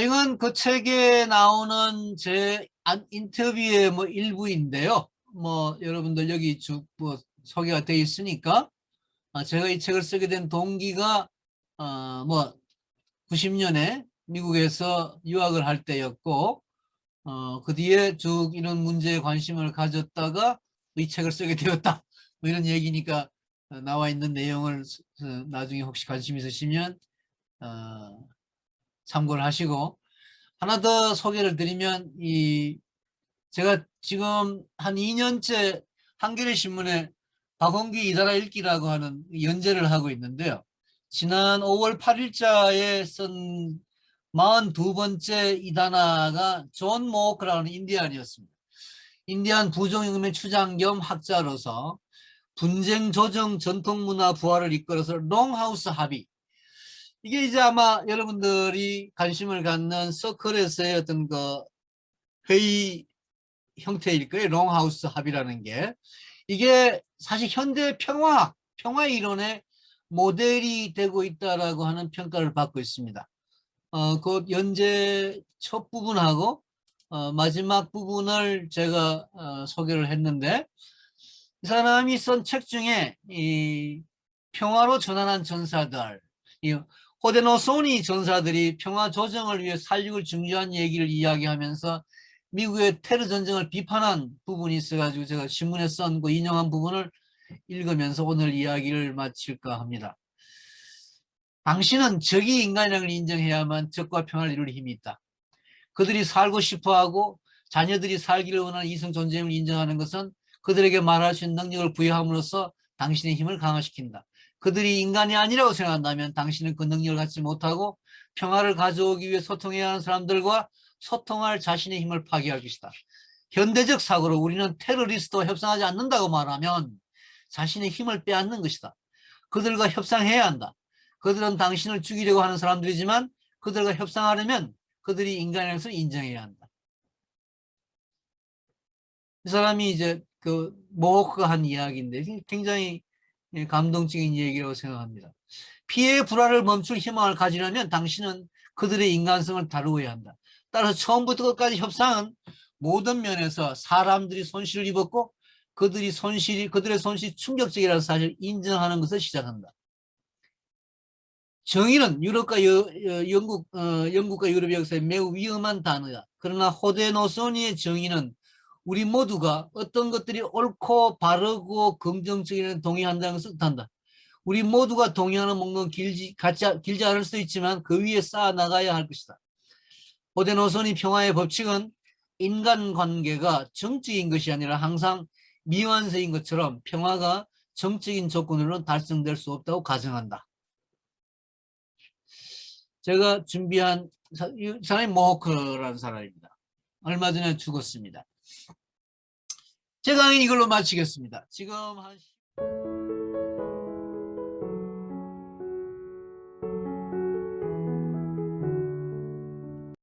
이건 그 책에 나오는 제 인터뷰의 뭐 일부인데요. 뭐 여러분들 여기 쭉 뭐 소개가 되어 있으니까 제가 이 책을 쓰게 된 동기가 뭐 90년에 미국에서 유학을 할 때였고 그 뒤에 쭉 이런 문제에 관심을 가졌다가 이 책을 쓰게 되었다. 뭐 이런 얘기니까 나와 있는 내용을 나중에 혹시 관심 있으시면 참고를 하시고 하나 더 소개를 드리면 제가 지금 한 2년째 한겨레 신문에 박홍기 이달아 읽기라고 하는 연재를 하고 있는데요. 지난 5월 8일자에 쓴 42번째 이단화가 존 모호크라는 인디안이었습니다. 인디안 부종임금의 추장 겸 학자로서 분쟁 조정 전통문화 부활을 이끌어서 롱하우스 합의, 이게 이제 아마 여러분들이 관심을 갖는 서클에서의 어떤 그 회의 형태일 거예요. 롱하우스 합의라는 게. 이게 사실 현대 평화 이론의 모델이 되고 있다라고 하는 평가를 받고 있습니다. 그 연재 첫 부분하고 마지막 부분을 제가 소개를 했는데, 이 사람이 쓴 책 중에 이 평화로 전환한 전사들, 이 호데노소니 전사들이 평화 조정을 위해 살육을 중지한 얘기를 이야기하면서 미국의 테러 전쟁을 비판한 부분이 있어가지고 제가 신문에 쓴 그 인용한 부분을 읽으면서 오늘 이야기를 마칠까 합니다. 당신은 적이 인간이라는 걸 인정해야만 적과 평화를 이룰 힘이 있다. 그들이 살고 싶어하고 자녀들이 살기를 원하는 이성 존재임을 인정하는 것은 그들에게 말할 수 있는 능력을 부여함으로써 당신의 힘을 강화시킨다. 그들이 인간이 아니라고 생각한다면 당신은 그 능력을 갖지 못하고 평화를 가져오기 위해 소통해야 하는 사람들과 소통할 자신의 힘을 파괴할 것이다. 현대적 사고로 우리는 테러리스트와 협상하지 않는다고 말하면 자신의 힘을 빼앗는 것이다. 그들과 협상해야 한다. 그들은 당신을 죽이려고 하는 사람들이지만 그들과 협상하려면 그들이 인간이라는 것을 인정해야 한다. 이 사람이 이제 그 모호크가 한 이야기인데 굉장히 감동적인 얘기라고 생각합니다. 피해의 불화를 멈출 희망을 가지려면 당신은 그들의 인간성을 다루어야 한다. 따라서 처음부터 끝까지 협상은 모든 면에서 사람들이 손실을 입었고 그들의 손실이 충격적이라는 사실을 인정하는 것을 시작한다. 정의는 영국과 유럽 역사에 매우 위험한 단어다. 그러나 호데노소니의 정의는 우리 모두가 어떤 것들이 옳고 바르고 긍정적인 동의한다는 것을 뜻한다. 우리 모두가 동의하는 목록은 길지 않을 수도 있지만 그 위에 쌓아 나가야 할 것이다. 호데노소니 평화의 법칙은 인간관계가 정적인 것이 아니라 항상 미완성인 것처럼 평화가 정적인 조건으로는 달성될 수 없다고 가정한다. 제가 준비한 이 사람이 모호크라는 사람입니다. 얼마 전에 죽었습니다. 제 강의는 이걸로 마치겠습니다. 지금 한